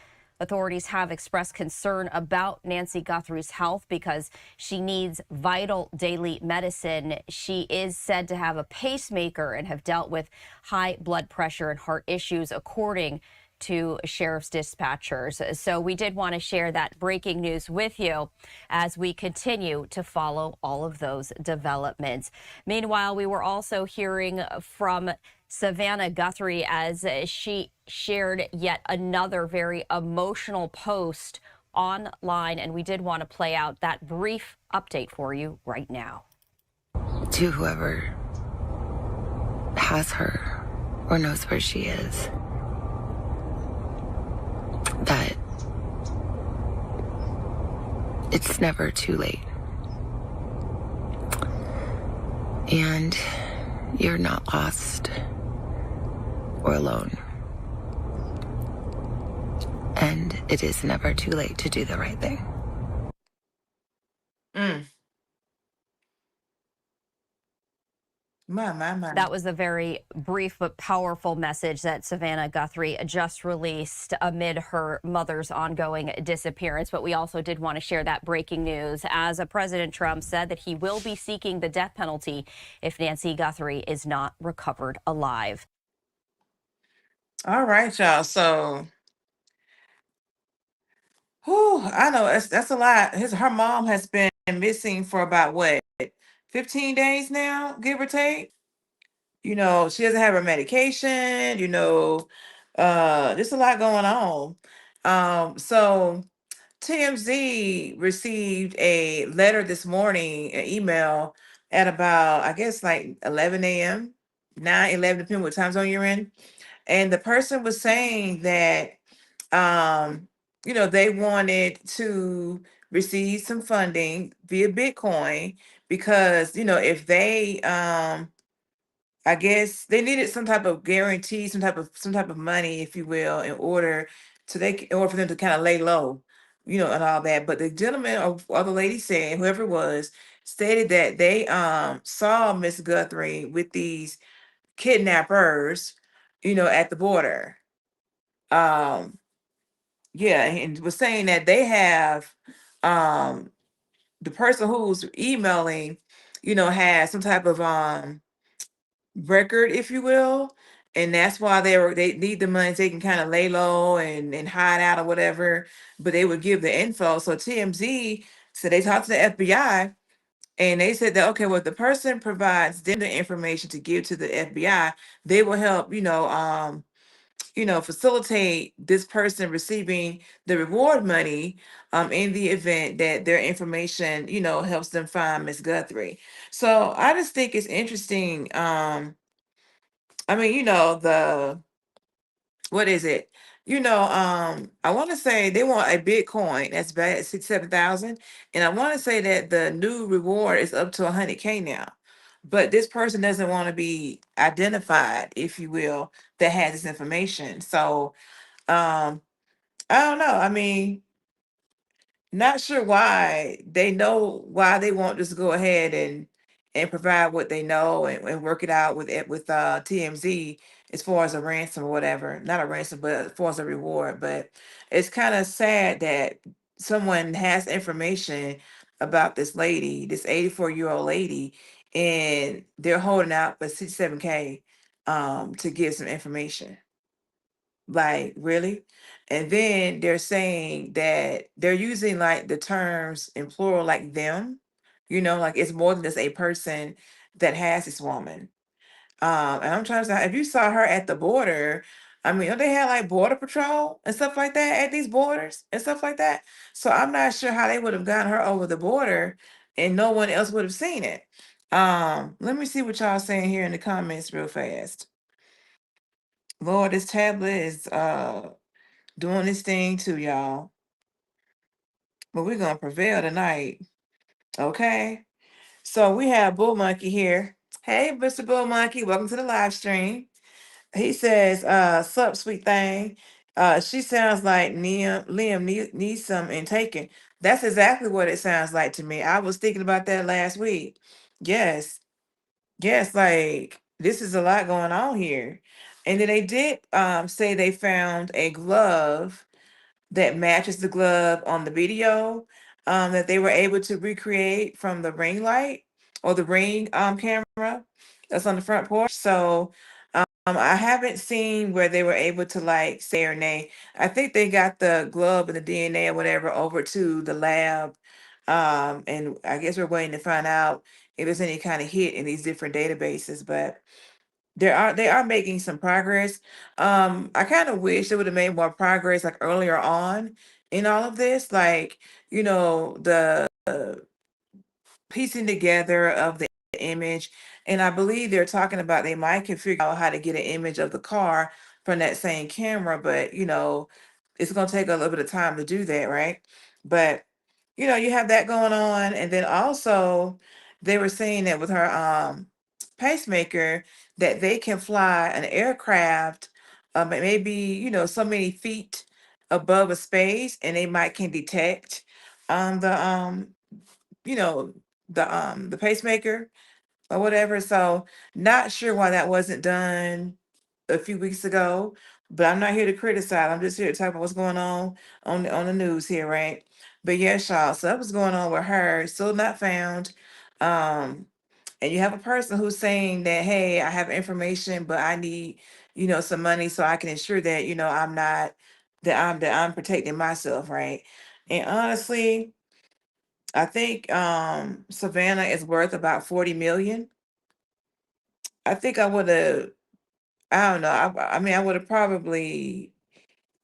Authorities have expressed concern about Nancy Guthrie's health because she needs vital daily medicine. She is said to have a pacemaker and have dealt with high blood pressure and heart issues, according to sheriff's dispatchers. So we did want to share that breaking news with you as we continue to follow all of those developments. Meanwhile, we were also hearing from Savannah Guthrie as she shared yet another very emotional post online, and we did want to play out that brief update for you right now. To whoever has her or knows where she is, that it's never too late. And you're not lost or alone. And it is never too late to do the right thing. My. That was a very brief but powerful message that Savannah Guthrie just released amid her mother's ongoing disappearance. But we also did want to share that breaking news as President Trump said that he will be seeking the death penalty if Nancy Guthrie is not recovered alive. All right, y'all. So, I know that's a lot. Her mom has been missing for about what, 15 days now, give or take. You know, she doesn't have her medication, you know, there's a lot going on. So TMZ received a letter this morning, an email at about, I guess, like 11 a.m., 9, 11, depending what time zone you're in. And the person was saying that, you know, they wanted to receive some funding via Bitcoin because, you know, if they, I guess they needed some type of guarantee, some type of money, if you will, in order in order for them to kind of lay low, you know, and all that. But the gentleman or the lady said, whoever it was, stated that they saw Miss Guthrie with these kidnappers, you know, at the border. Yeah, and was saying that they have the person who's emailing, you know, has some type of record, if you will, and that's why they need the money so they can kind of lay low and hide out or whatever. But they would give the info. So TMZ said they talked to the FBI and they said that okay, well, if the person provides them the information to give to the FBI, they will help, you know, facilitate this person receiving the reward money in the event that their information, you know, helps them find Miss Guthrie. So I just think it's interesting. I mean, you know, what is it? You know, I want to say they want a Bitcoin that's bad at 6, 7,000. And I want to say that the new reward is up to 100K now. But this person doesn't want to be identified, if you will, that has this information. So I don't know. I mean, not sure why they know why they won't just go ahead and provide what they know and work it out with TMZ as far as a ransom or whatever. Not a ransom, but as far as a reward. But it's kind of sad that someone has information about this lady, this 84-year-old lady, and they're holding out for 67K to give some information. Like, really? And then they're saying that they're using like the terms in plural, like them, you know, like it's more than just a person that has this woman. And I'm trying to say, if you saw her at the border, I mean, don't they have like border patrol and stuff like that at these borders and stuff like that? So I'm not sure how they would have gotten her over the border and no one else would have seen it. Let me see what y'all saying here in the comments real fast. Lord, this tablet is doing this thing too, y'all. But we're gonna prevail tonight. Okay. So we have Bull Monkey here. Hey, Mr. Bull Monkey, welcome to the live stream. He says, sup, sweet thing. She sounds like Liam Neeson in Taken. That's exactly what it sounds like to me. I was thinking about that last week. Yes. Yes, like this is a lot going on here. And then they did say they found a glove that matches the glove on the video that they were able to recreate from the ring light or the ring camera that's on the front porch. So I haven't seen where they were able to like say or nay. I think they got the glove and the DNA or whatever over to the lab. And I guess we're waiting to find out if there's any kind of hit in these different databases, but they are making some progress. I kind of wish they would have made more progress like earlier on in all of this, like you know the piecing together of the image. And I believe they're talking about they might can figure out how to get an image of the car from that same camera, but you know it's going to take a little bit of time to do that, right? But you know you have that going on, and then also they were saying that with her pacemaker that they can fly an aircraft maybe you know so many feet above a space and they might can detect the you know the pacemaker or whatever. So not sure why that wasn't done a few weeks ago, but I'm not here to criticize. I'm just here to talk about what's going on the news here, right? But yes, y'all. So that was going on with her. Still not found. Um, and you have a person who's saying that, hey, I have information, but I need, some money so I can ensure that, I'm not that I'm protecting myself, right? And honestly, I think Savannah is worth about 40 million. I think I would have, I don't know. I mean, I would have probably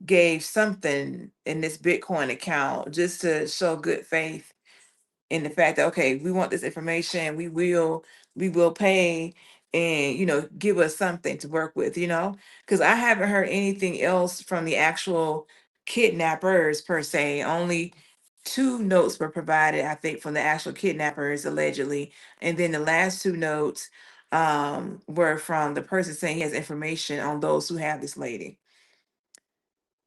gave something in this Bitcoin account just to show good faith in the fact that, okay, we want this information, we will pay, and give us something to work with, because I haven't heard anything else from the actual kidnappers per se. Only two notes were provided, I think, from the actual kidnappers allegedly, and then the last two notes were from the person saying he has information on those who have this lady.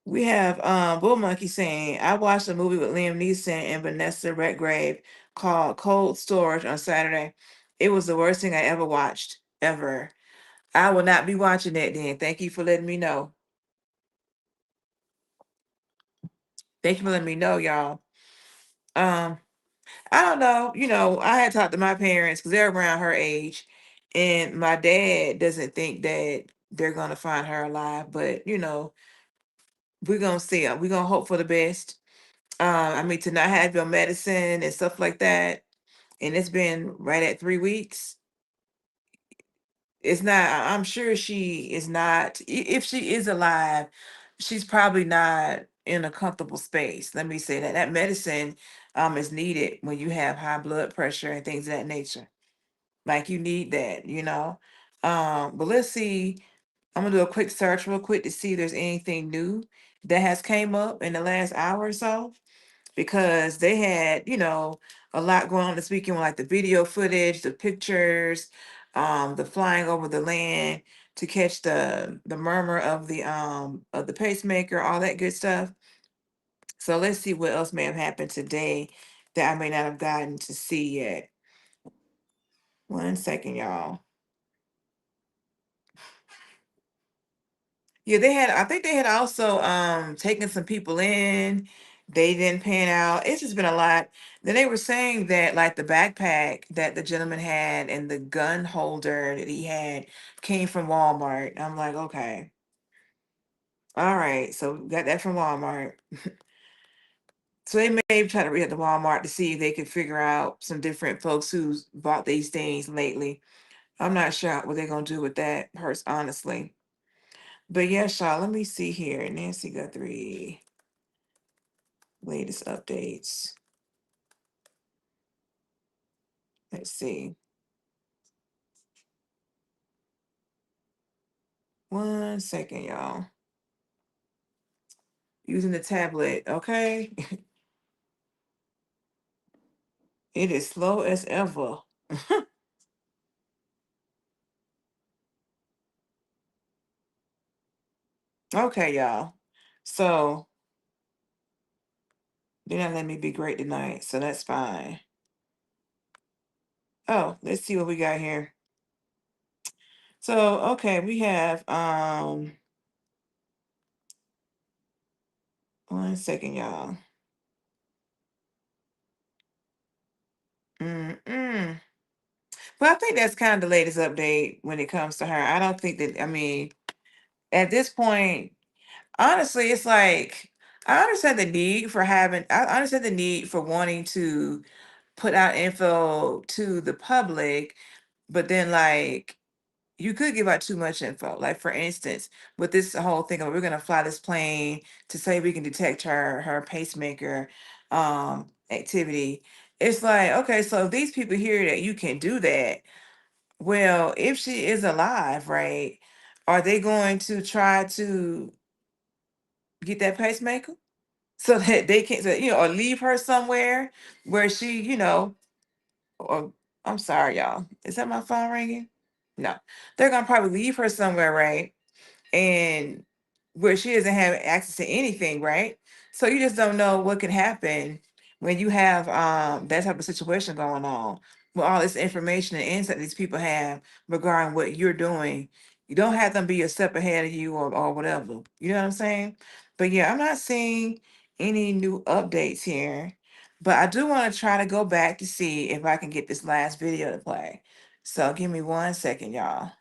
We have Bull Monkey saying, I watched a movie with Liam Neeson and Vanessa Redgrave called Cold Storage on Saturday. It was the worst thing I ever watched, ever. I will not be watching that then. Thank you for letting me know. Thank you for letting me know, y'all. I don't know. I had talked to my parents because they're around her age, and my dad doesn't think that they're gonna find her alive, but we're gonna see. We're gonna hope for the best. I mean, to not have your medicine and stuff like that, and it's been right at 3 weeks. It's not. I'm sure she is not. If she is alive, she's probably not in a comfortable space. Let me say that medicine is needed when you have high blood pressure and things of that nature. Like you need that. But let's see. I'm gonna do a quick search real quick to see if there's anything new that has came up in the last hour or so, because they had, a lot going on this weekend with like the video footage, the pictures, the flying over the land to catch the murmur of the pacemaker, all that good stuff. So let's see what else may have happened today that I may not have gotten to see yet. 1 second, y'all. Yeah, I think they had also taken some people in. They didn't pan out. It's just been a lot. Then they were saying that like the backpack that the gentleman had and the gun holder that he had came from Walmart. I'm like, okay. All right. So we got that from Walmart. So they may try to read the Walmart to see if they could figure out some different folks who's bought these things lately. I'm not sure what they're gonna do with that person, honestly. But yeah, Shaw, let me see here. Nancy Guthrie, latest updates. Let's see. 1 second, y'all. Using the tablet, okay? It is slow as ever. Okay, y'all. So they're not letting me be great tonight, so that's fine. Oh, let's see what we got here. So, okay, we have 1 second, y'all. Mm-mm. But I think that's kind of the latest update when it comes to her. I don't think that, I mean, at this point, honestly, it's like I understand the need for I understand the need for wanting to put out info to the public, but then like you could give out too much info. Like for instance, with this whole thing of we're gonna fly this plane to say we can detect her pacemaker activity. It's like, okay, so if these people hear that you can do that, well, if she is alive, right? Are they going to try to get that pacemaker so that they can, or leave her somewhere where she, or I'm sorry, y'all. Is that my phone ringing? No, they're gonna probably leave her somewhere, right? And where she doesn't have access to anything, right? So you just don't know what can happen when you have that type of situation going on. with all this information and insight these people have regarding what you're doing. You don't have them be a step ahead of you or whatever. You know what I'm saying? But yeah, I'm not seeing any new updates here. But I do want to try to go back to see if I can get this last video to play. So give me 1 second, y'all.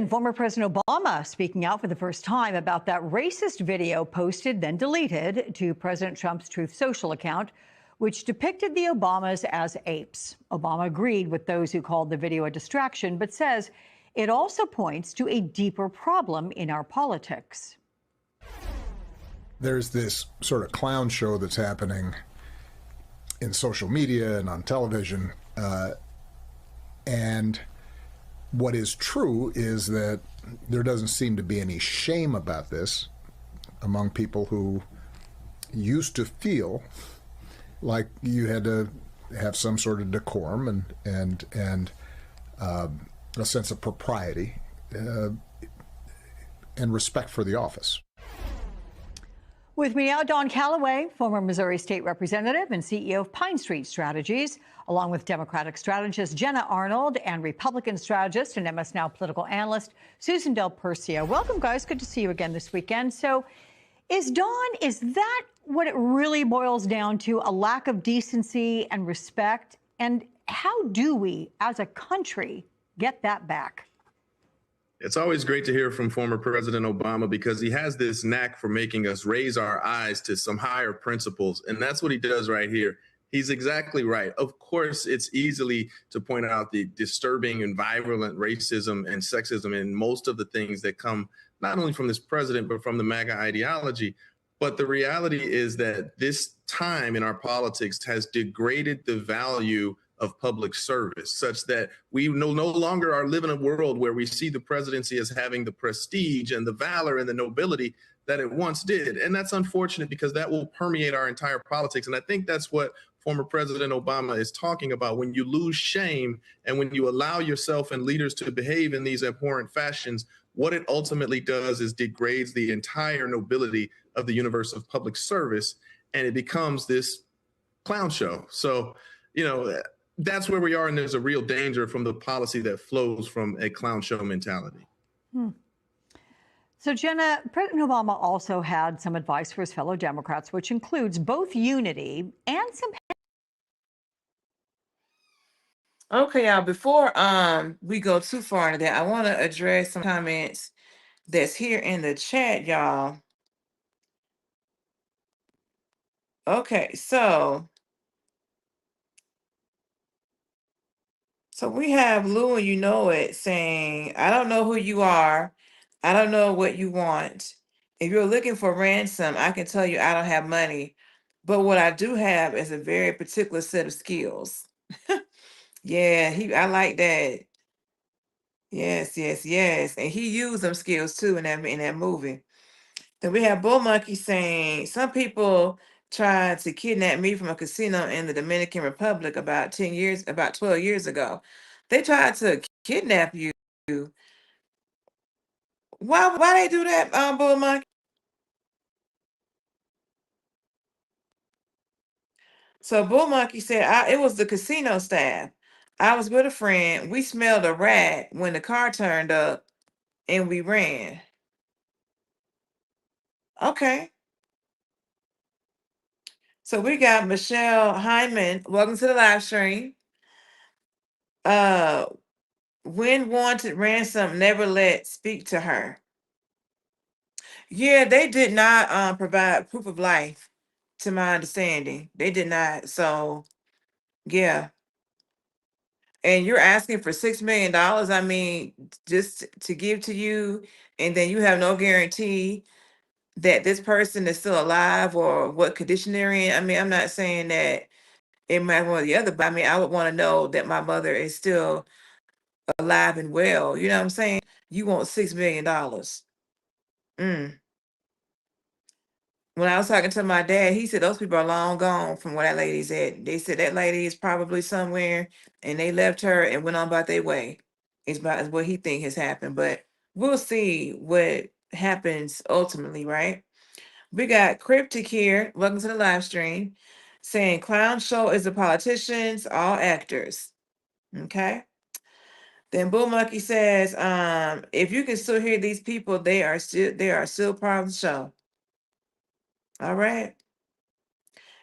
Former President Obama speaking out for the first time about that racist video posted, then deleted, to President Trump's Truth Social account, which depicted the Obamas as apes. Obama agreed with those who called the video a distraction, but says it also points to a deeper problem in our politics. There's this sort of clown show that's happening in social media and on television, and what is true is that there doesn't seem to be any shame about this among people who used to feel like you had to have some sort of decorum and a sense of propriety and respect for the office. With me now, Don Calloway, former Missouri State Representative and CEO of Pine Street Strategies, along with Democratic strategist Jenna Arnold and Republican strategist and MS Now political analyst Susan Del Percio. Welcome, guys. Good to see you again this weekend. So, is that what it really boils down to, a lack of decency and respect? And how do we, as a country, get that back? It's always great to hear from former President Obama because he has this knack for making us raise our eyes to some higher principles. And that's what he does right here. He's exactly right. Of course, it's easily to point out the disturbing and virulent racism and sexism in most of the things that come not only from this president, but from the MAGA ideology. But the reality is that this time in our politics has degraded the value of public service, such that we no longer are living in a world where we see the presidency as having the prestige and the valor and the nobility that it once did. And that's unfortunate because that will permeate our entire politics. And I think that's what former President Obama is talking about. When you lose shame and when you allow yourself and leaders to behave in these abhorrent fashions, what it ultimately does is degrades the entire nobility of the universe of public service, and it becomes this clown show. So, that's where we are, and there's a real danger from the policy that flows from a clown show mentality. So, Jenna, President Obama also had some advice for his fellow Democrats, which includes both unity and some... Okay, y'all, before we go too far into that, I want to address some comments that's here in the chat, y'all. Okay, so we have Lieu and You Know It saying, I don't know who you are. I don't know what you want. If you're looking for ransom, I can tell you I don't have money. But what I do have is a very particular set of skills. Yeah, I like that. Yes. And he used them skills too in that movie. Then we have Bull Monkey saying, some people tried to kidnap me from a casino in the Dominican Republic about 12 years ago. They tried to kidnap you. Why they do that, Bull Monkey? So Bull Monkey said, it was the casino staff. I was with a friend. We smelled a rat when the car turned up and we ran. Okay. So we got Michelle Hyman. Welcome to the live stream. When wanted ransom, never let speak to her. Yeah, they did not provide proof of life, to my understanding. They did not. So, yeah. And you're asking for $6 million. I mean, just to give to you, and then you have no guarantee that this person is still alive or what condition they're in. I mean, I'm not saying that it might one or the other, but I mean, I would want to know that my mother is still alive and well. You know what I'm saying? You want $6 million. When I was talking to my dad, he said those people are long gone from where that lady said. They said that lady is probably somewhere and they left her and went on about their way. It's about what he think has happened. But we'll see what happens ultimately, right? We got Cryptic here. Welcome to the live stream. saying clown show is the politicians, all actors. Okay. Then Bull Monkey says, if you can still hear these people, they are still part of the show. All right.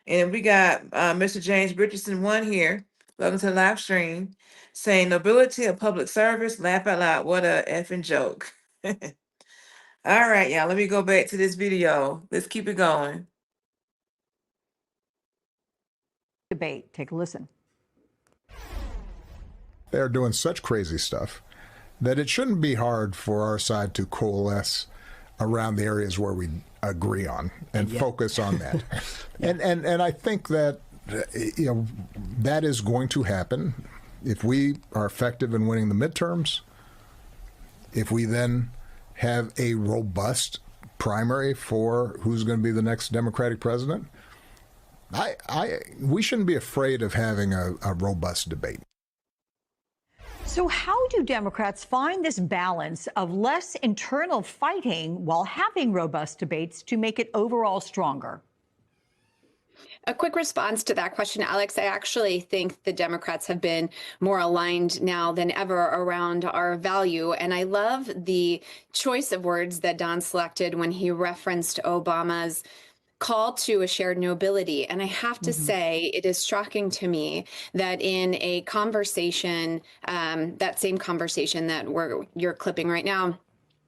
And we got Mr. James Richardson 1 here. Welcome to the live stream. Saying nobility of public service, laugh out loud. What a effing joke. All right, y'all. Let me go back to this video. Let's keep it going. Debate. Take a listen. They're doing such crazy stuff that it shouldn't be hard for our side to coalesce around the areas where we agree on and focus on that. And I think that that is going to happen if we are effective in winning the midterms, if we then have a robust primary for who's going to be the next Democratic president. We shouldn't be afraid of having a robust debate. So how do Democrats find this balance of less internal fighting while having robust debates to make it overall stronger? A quick response to that question, Alex. I actually think the Democrats have been more aligned now than ever around our value. And I love the choice of words that Don selected when he referenced Obama's call to a shared nobility. And I have to say, it is shocking to me that in a conversation, that same conversation that you're clipping right now,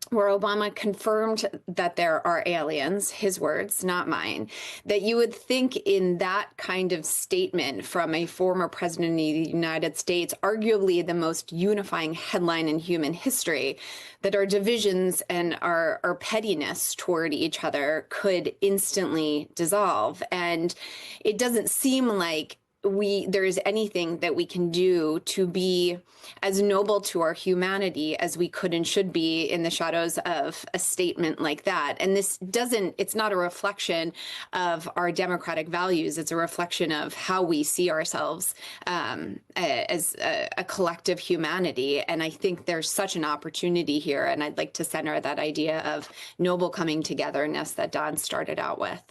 where Obama confirmed that there are aliens, his words, not mine, that you would think in that kind of statement from a former president of the United States, arguably the most unifying headline in human history, that our divisions and our pettiness toward each other could instantly dissolve. And it doesn't seem like there is anything that we can do to be as noble to our humanity as we could and should be in the shadows of a statement like that. And it's not a reflection of our democratic values. It's a reflection of how we see ourselves as a collective humanity. And I think there's such an opportunity here. And I'd like to center that idea of noble coming togetherness that Don started out with.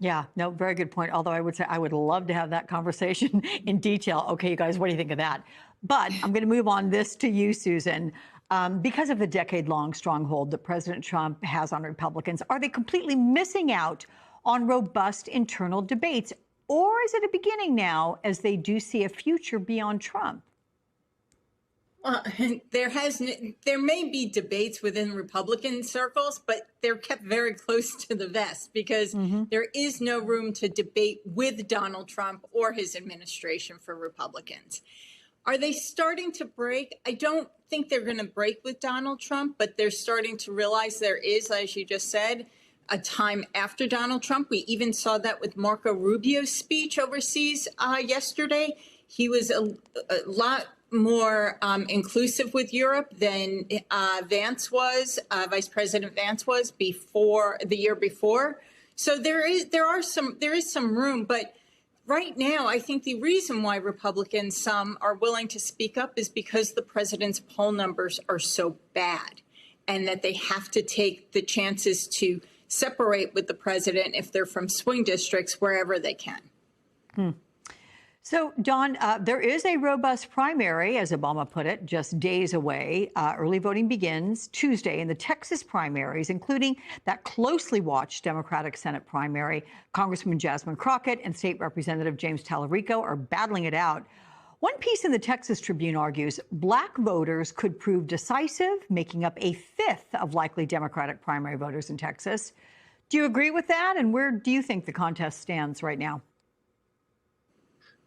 Yeah, no, very good point. Although I would say I would love to have that conversation in detail. Okay, you guys, what do you think of that? But I'm going to move on this to you, Susan. Because of the decade-long stronghold that President Trump has on Republicans, are they completely missing out on robust internal debates? Or is it a beginning now as they do see a future beyond Trump? Well, there may be debates within Republican circles, but they're kept very close to the vest because there is no room to debate with Donald Trump or his administration for Republicans. Are they starting to break? I don't think they're going to break with Donald Trump, but they're starting to realize there is, as you just said, a time after Donald Trump. We even saw that with Marco Rubio's speech overseas yesterday. He was a lot more inclusive with Europe than Vance was, Vice President Vance was the year before. So there is some room, but right now I think the reason why Republicans, some are willing to speak up is because the president's poll numbers are so bad and that they have to take the chances to separate with the president if they're from swing districts wherever they can. So, Don, there is a robust primary, as Obama put it, just days away. Early voting begins Tuesday in the Texas primaries, including that closely watched Democratic Senate primary. Congressman Jasmine Crockett and State Representative James Tallarico are battling it out. One piece in the Texas Tribune argues Black voters could prove decisive, making up a fifth of likely Democratic primary voters in Texas. Do you agree with that? And where do you think the contest stands right now?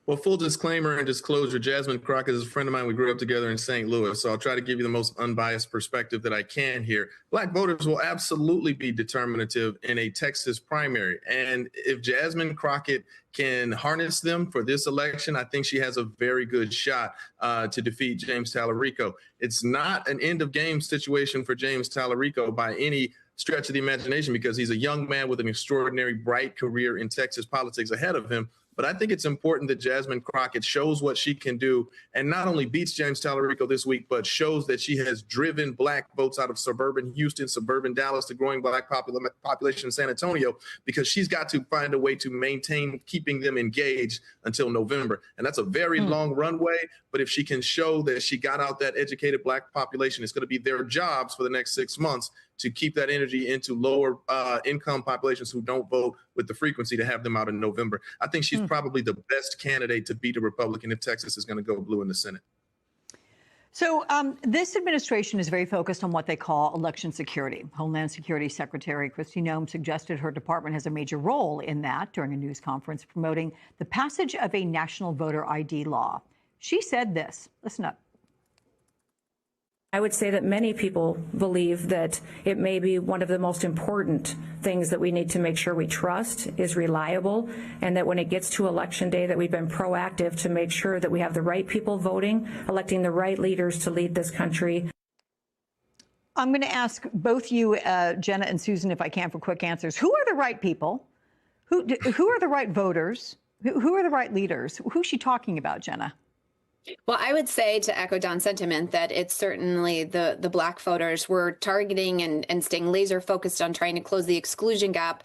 Well, full disclaimer and disclosure, Jasmine Crockett is a friend of mine. We grew up together in St. Louis, so I'll try to give you the most unbiased perspective that I can here. Black voters will absolutely be determinative in a Texas primary. And if Jasmine Crockett can harness them for this election, I think she has a very good shot to defeat James Tallarico. It's not an end of game situation for James Tallarico by any stretch of the imagination because he's a young man with an extraordinary bright career in Texas politics ahead of him. But I think it's important that Jasmine Crockett shows what she can do and not only beats James Tallarico this week, but shows that she has driven black votes out of suburban Houston, suburban Dallas, the growing black population in San Antonio, because she's got to find a way to maintain keeping them engaged until November. And that's a very long runway. But if she can show that she got out that educated black population, it's going to be their jobs for the next 6 months to keep that energy into lower income populations who don't vote with the frequency to have them out in November. I think she's probably the best candidate to beat a Republican if Texas is going to go blue in the Senate. So this administration is very focused on what they call election security. Homeland Security Secretary Kristi Noem suggested her department has a major role in that during a news conference promoting the passage of a national voter ID law. She said this. Listen up. I would say that many people believe that it may be one of the most important things that we need to make sure we trust is reliable, and that when it gets to election day that we've been proactive to make sure that we have the right people voting, electing the right leaders to lead this country. I'm going to ask both you, Jenna and Susan, if I can, for quick answers. Who are the right people? Who are the right voters? Who are the right leaders? Who's she talking about, Jenna? Well, I would say, to echo Don's sentiment, that it's certainly the black voters. We're targeting and staying laser focused on trying to close the exclusion gap,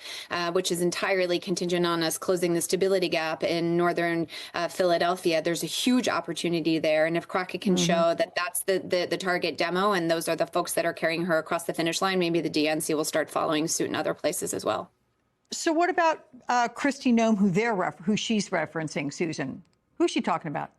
which is entirely contingent on us closing the stability gap in northern Philadelphia. There's a huge opportunity there. And if Crockett can show that that's the target demo, and those are the folks that are carrying her across the finish line, maybe the DNC will start following suit in other places as well. So what about Kristi Noem, who she's referencing, Susan? Who's she talking about?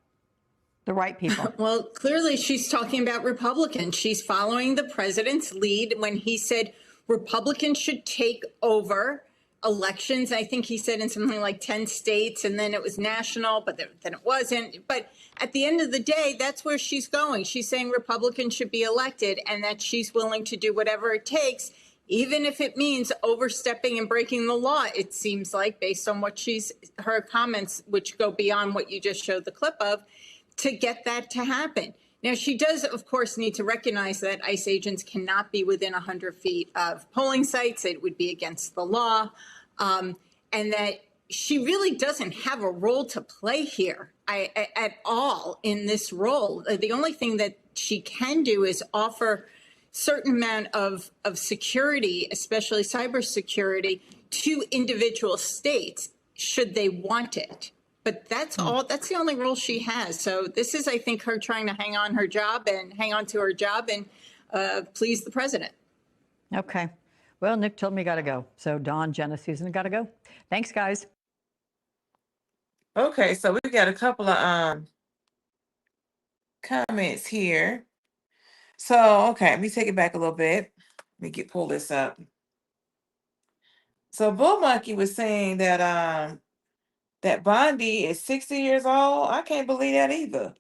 The right people. Well, clearly she's talking about Republicans. She's following the president's lead when he said Republicans should take over elections. I think he said in something like 10 states, and then it was national, but then it wasn't. But at the end of the day, that's where she's going. She's saying Republicans should be elected, and that she's willing to do whatever it takes, even if it means overstepping and breaking the law, it seems like, based on what her comments, which go beyond what you just showed the clip of, to get that to happen. Now, she does, of course, need to recognize that ICE agents cannot be within 100 feet of polling sites. It would be against the law. And that she really doesn't have a role to play here at all in this role. The only thing that she can do is offer certain amount of security, especially cybersecurity, to individual states, should they want it. But that's all. That's the only role she has. So this is, I think, her trying to hang on to her job and please the president. Okay. Well, Nick told me I got to go. So Dawn, Jenna, Susan, got to go. Thanks, guys. Okay, so we got a couple of comments here. So, okay, let me take it back a little bit. Let me pull this up. So Bull Monkey was saying that that Bondi is 60 years old. I can't believe that either.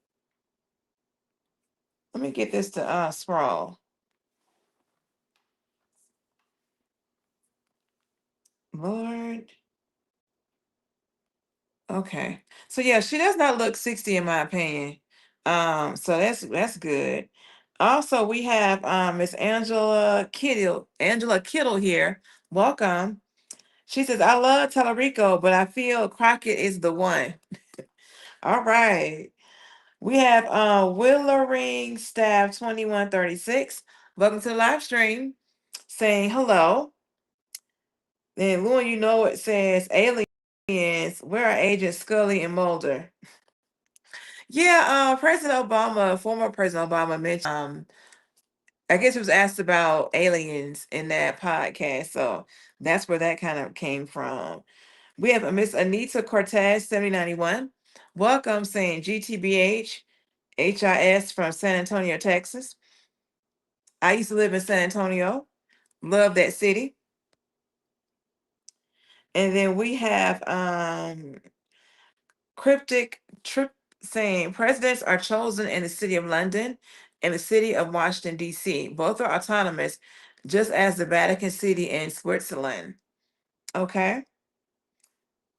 Let me get this to Sprawl. Lord. Okay. So yeah, she does not look 60 in my opinion. So that's good. Also, we have Miss Angela Kittle here. Welcome. She says, I love Tallarico, but I feel Crockett is the one. All right. We have Willering Staff 2136. Welcome to the live stream. Saying hello. Then Lieu, you know it says aliens. Where are Agents Scully and Mulder? Yeah, former President Obama mentioned I guess it was asked about aliens in that podcast. So that's where that kind of came from. We have a Miss Anita Cortez 7091. Welcome, saying GTBH HIS from San Antonio, Texas. I used to live in San Antonio. Love that city. And then we have Cryptic Trip saying presidents are chosen in the city of London and the city of Washington, D.C. Both are autonomous, just as the Vatican City in Switzerland. Okay.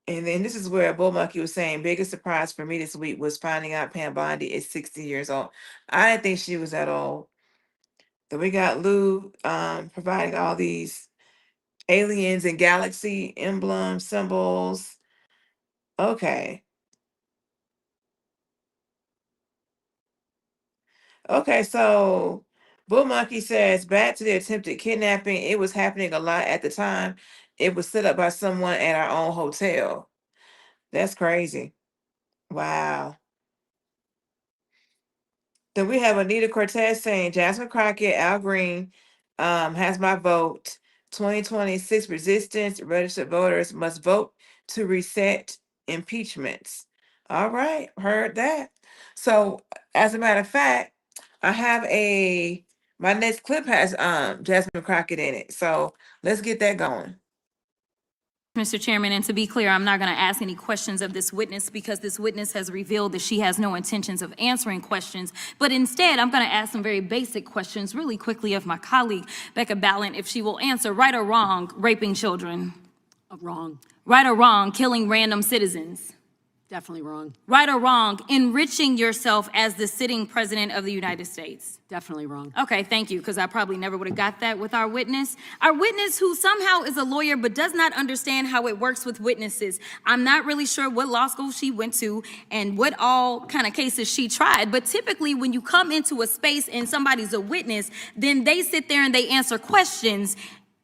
And then this is where Bull Monkey was saying, biggest surprise for me this week was finding out Pam Bondi is 60 years old. I didn't think she was that old. Then we got Lieu providing all these aliens and galaxy emblems, symbols. Okay. Okay, so Bull Monkey says back to the attempted kidnapping. It was happening a lot at the time. It was set up by someone at our own hotel. That's crazy. Wow. Then we have Anita Cortez saying Jasmine Crockett, Al Green, has my vote. 2026 resistance, registered voters must vote to reset impeachments. All right, heard that. So as a matter of fact, I have my next clip has Jasmine Crockett in it. So let's get that going. Mr. Chairman, and to be clear, I'm not going to ask any questions of this witness because this witness has revealed that she has no intentions of answering questions. But instead, I'm going to ask some very basic questions really quickly of my colleague, Becca Ballant, if she will answer right or wrong, raping children. Wrong. Right or wrong, killing random citizens. Definitely wrong. Right or wrong, enriching yourself as the sitting president of the United States. Definitely wrong. Okay, thank you, because I probably never would have got that with our witness. Our witness who somehow is a lawyer but does not understand how it works with witnesses. I'm not really sure what law school she went to and what all kind of cases she tried, but typically when you come into a space and somebody's a witness, then they sit there and they answer questions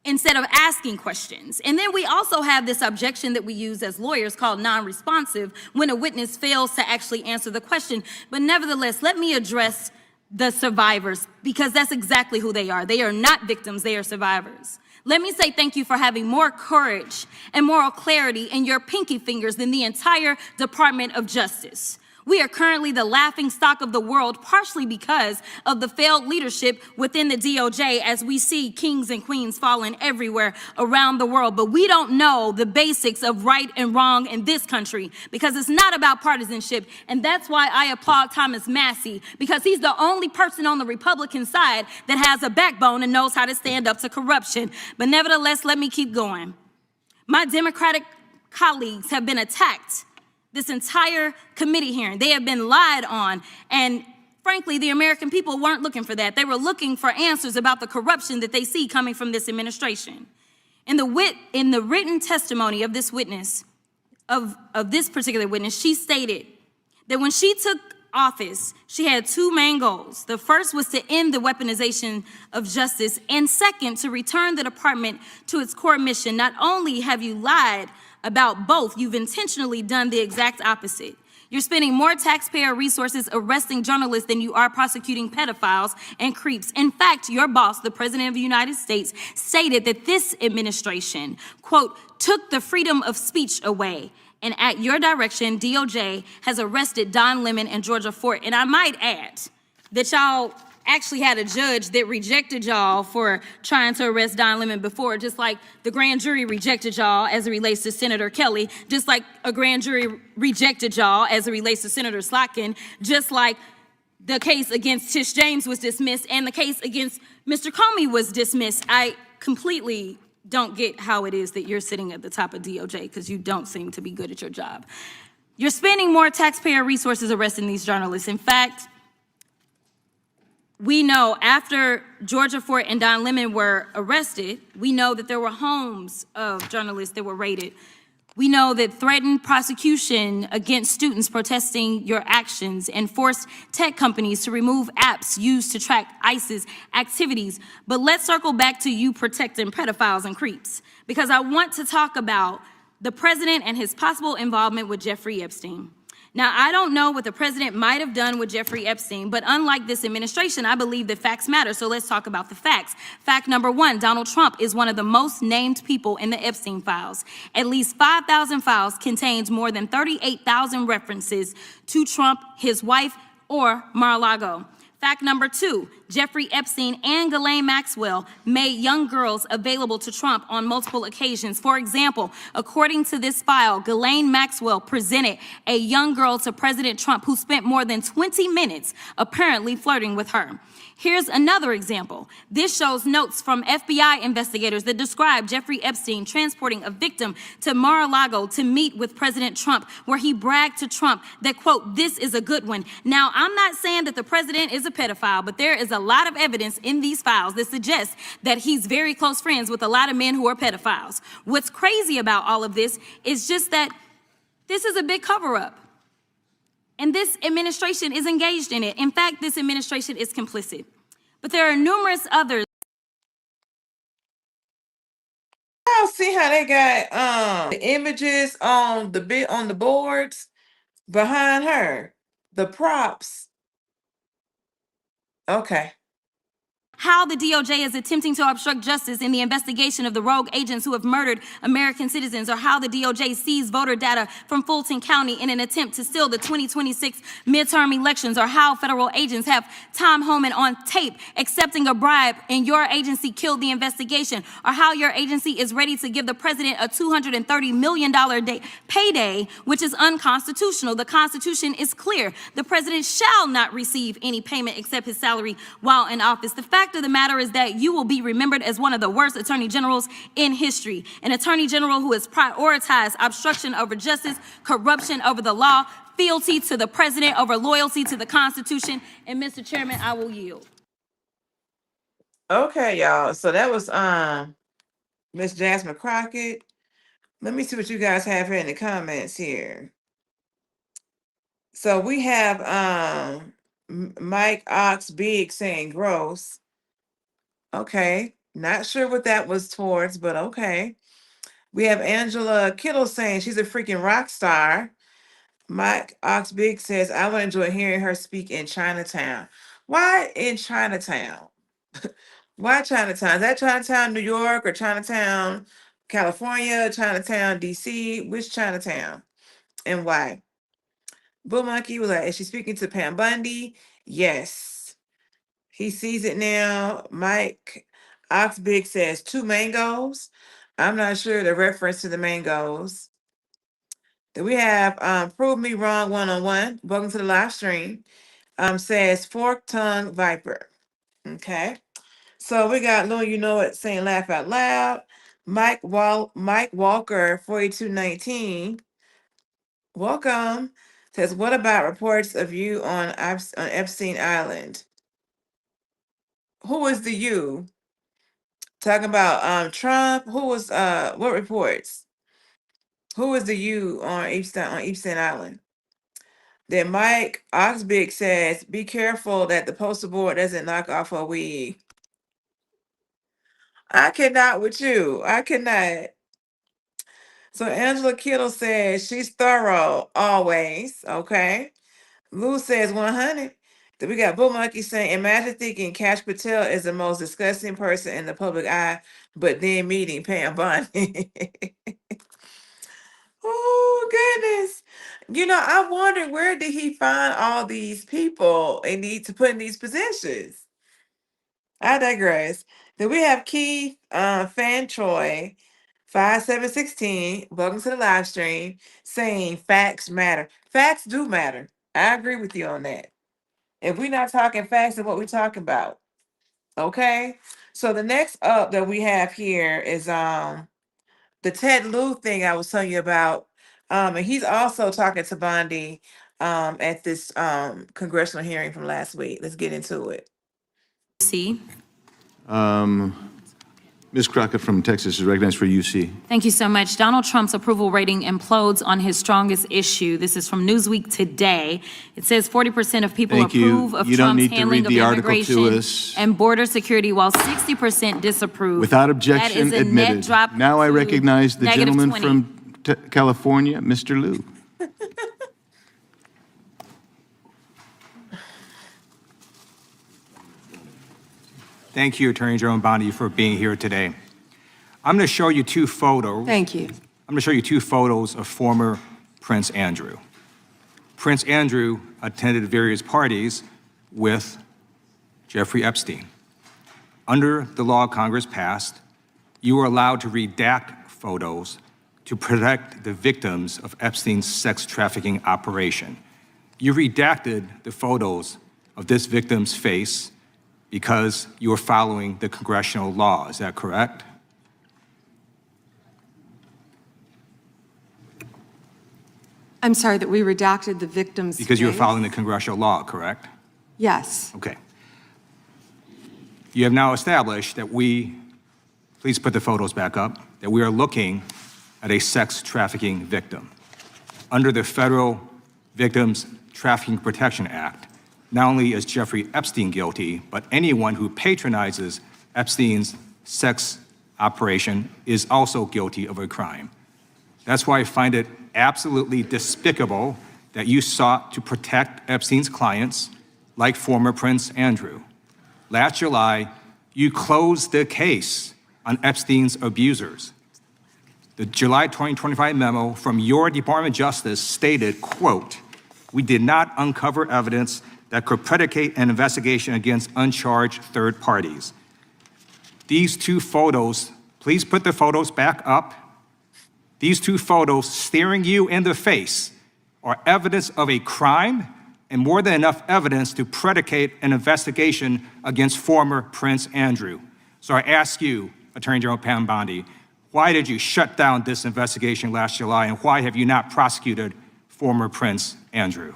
instead of asking questions. And then we also have this objection that we use as lawyers called non-responsive when a witness fails to actually answer the question. But nevertheless, let me address the survivors because that's exactly who they are. They are not victims, they are survivors. Let me say thank you for having more courage and moral clarity in your pinky fingers than the entire Department of Justice. We are currently the laughing stock of the world, partially because of the failed leadership within the DOJ as we see kings and queens falling everywhere around the world. But we don't know the basics of right and wrong in this country because it's not about partisanship. And that's why I applaud Thomas Massie, because he's the only person on the Republican side that has a backbone and knows how to stand up to corruption. But nevertheless, let me keep going. My Democratic colleagues have been attacked this entire committee hearing. They have been lied on. And frankly, the American people weren't looking for that. They were looking for answers about the corruption that they see coming from this administration. In the written testimony of this witness, of this particular witness, she stated that when she took office, she had two main goals. The first was to end the weaponization of justice, and second, to return the department to its core mission. Not only have you lied about both, you've intentionally done the exact opposite. You're spending more taxpayer resources arresting journalists than you are prosecuting pedophiles and creeps. In fact, your boss, the President of the United States, stated that this administration, quote, took the freedom of speech away. And at your direction, DOJ has arrested Don Lemon and Georgia Fort. And I might add that y'all actually had a judge that rejected y'all for trying to arrest Don Lemon before, just like the grand jury rejected y'all as it relates to Senator Kelly, just like a grand jury rejected y'all as it relates to Senator Slotkin, just like the case against Tish James was dismissed and the case against Mr. Comey was dismissed. I completely don't get how it is that you're sitting at the top of DOJ because you don't seem to be good at your job. You're spending more taxpayer resources arresting these journalists. In fact, we know after Georgia Fort and Don Lemon were arrested, we know that there were homes of journalists that were raided. We know that threatened prosecution against students protesting your actions and forced tech companies to remove apps used to track ISIS activities. But let's circle back to you protecting pedophiles and creeps, because I want to talk about the president and his possible involvement with Jeffrey Epstein. Now, I don't know what the president might have done with Jeffrey Epstein, but unlike this administration, I believe that facts matter. So let's talk about the facts. Fact number one, Donald Trump is one of the most named people in the Epstein files. At least 5,000 files contains more than 38,000 references to Trump, his wife, or Mar-a-Lago. Fact number two, Jeffrey Epstein and Ghislaine Maxwell made young girls available to Trump on multiple occasions. For example, according to this file, Ghislaine Maxwell presented a young girl to President Trump who spent more than 20 minutes apparently flirting with her. Here's another example. This shows notes from FBI investigators that describe Jeffrey Epstein transporting a victim to Mar-a-Lago to meet with President Trump, where he bragged to Trump that, quote, this is a good one. Now, I'm not saying that the president is a pedophile, but there is a lot of evidence in these files that suggests that he's very close friends with a lot of men who are pedophiles. What's crazy about all of this is just that This is a big cover-up. And this administration is engaged in it. In fact, this administration is complicit. But there are numerous others. I see how they got the images on the boards behind her, the props. Okay. How the DOJ is attempting to obstruct justice in the investigation of the rogue agents who have murdered American citizens, or how the DOJ seized voter data from Fulton County in an attempt to steal the 2026 midterm elections, or how federal agents have Tom Homan on tape accepting a bribe and your agency killed the investigation, or how your agency is ready to give the president a $230 million payday, which is unconstitutional. The Constitution is clear. The president shall not receive any payment except his salary while in office. The fact of the matter is that you will be remembered as one of the worst attorney generals in history. An attorney general who has prioritized obstruction over justice, corruption over the law, fealty to the president over loyalty to the Constitution. And Mr. Chairman, I will yield. Okay, y'all. So that was Miss Jasmine Crockett. Let me see what you guys have here in the comments here. So we have Mike Ox Big saying gross. Okay, not sure what that was towards, but okay. We have Angela Kittle saying she's a freaking rock star. Mike Ox Big says, I would enjoy hearing her speak in Chinatown. Why in Chinatown? Why Chinatown? Is that Chinatown, New York, or Chinatown, California, Chinatown, DC? Which Chinatown? And why? Bull Monkey was like, is she speaking to Pam Bondi? Yes. He sees it now. Mike Oxbig says 2 mangoes. I'm not sure the reference to the mangoes. Then we have Prove Me Wrong 101. Welcome to the live stream. Says fork tongue viper. Okay. So we got Lil You Know It saying laugh out loud. Mike Walker 4219. Welcome. Says, what about reports of you on Epstein Island? Who is the you? Talking about Trump. Who was what reports? Who is the you on Epstein Island? Then Mike Oxbig says, be careful that the poster board doesn't knock off a wig. I cannot with you. I cannot. So Angela Kittle says she's thorough always. Okay. Lou says 100. Then we got Bull Monkey saying, imagine thinking Cash Patel is the most disgusting person in the public eye, but then meeting Pam Bondi. Oh, goodness. You know, I wonder, where did he find all these people and need to put in these positions? I digress. Then we have Keith Fan Troy 5716. Welcome to the live stream, saying facts matter. Facts do matter. I agree with you on that. If we're not talking facts, then what we talking about? Okay. So the next up that we have here is the Ted Lieu thing I was telling you about. And he's also talking to Bondi at this congressional hearing from last week. Let's get into it. See. Ms. Crockett from Texas is recognized for UC. Thank you so much. Donald Trump's approval rating implodes on his strongest issue. This is from Newsweek today. It says 40% of people approve of Trump's handling of immigration and border security, while 60% disapprove. Without objection, that is a admitted. net drop. Now I recognize the gentleman 20. from California, Mr. Lieu. Thank you, Attorney General Bondi, for being here today. I'm going to show you 2 photos. Thank you. I'm going to show you 2 photos of former Prince Andrew. Prince Andrew attended various parties with Jeffrey Epstein. Under the law Congress passed, you were allowed to redact photos to protect the victims of Epstein's sex trafficking operation. You redacted the photos of this victim's face because you were following the congressional law. Is that correct? I'm sorry, that we redacted the victim's Because you were face? following the congressional law, correct? Yes. Okay. You have now established that please put the photos back up, that we are looking at a sex trafficking victim. under the Federal Victims Trafficking Protection Act. Not only is Jeffrey Epstein guilty, but anyone who patronizes Epstein's sex operation is also guilty of a crime. That's why I find it absolutely despicable that you sought to protect Epstein's clients, like former Prince Andrew. Last July, you closed the case on Epstein's abusers. The July 2025 memo from your Department of Justice stated, quote, "We did not uncover evidence that could predicate an investigation against uncharged third parties." These two photos, please put the photos back up. These two photos staring you in the face are evidence of a crime and more than enough evidence to predicate an investigation against former Prince Andrew. So I ask you, Attorney General Pam Bondi, why did you shut down this investigation last July, and why have you not prosecuted former Prince Andrew?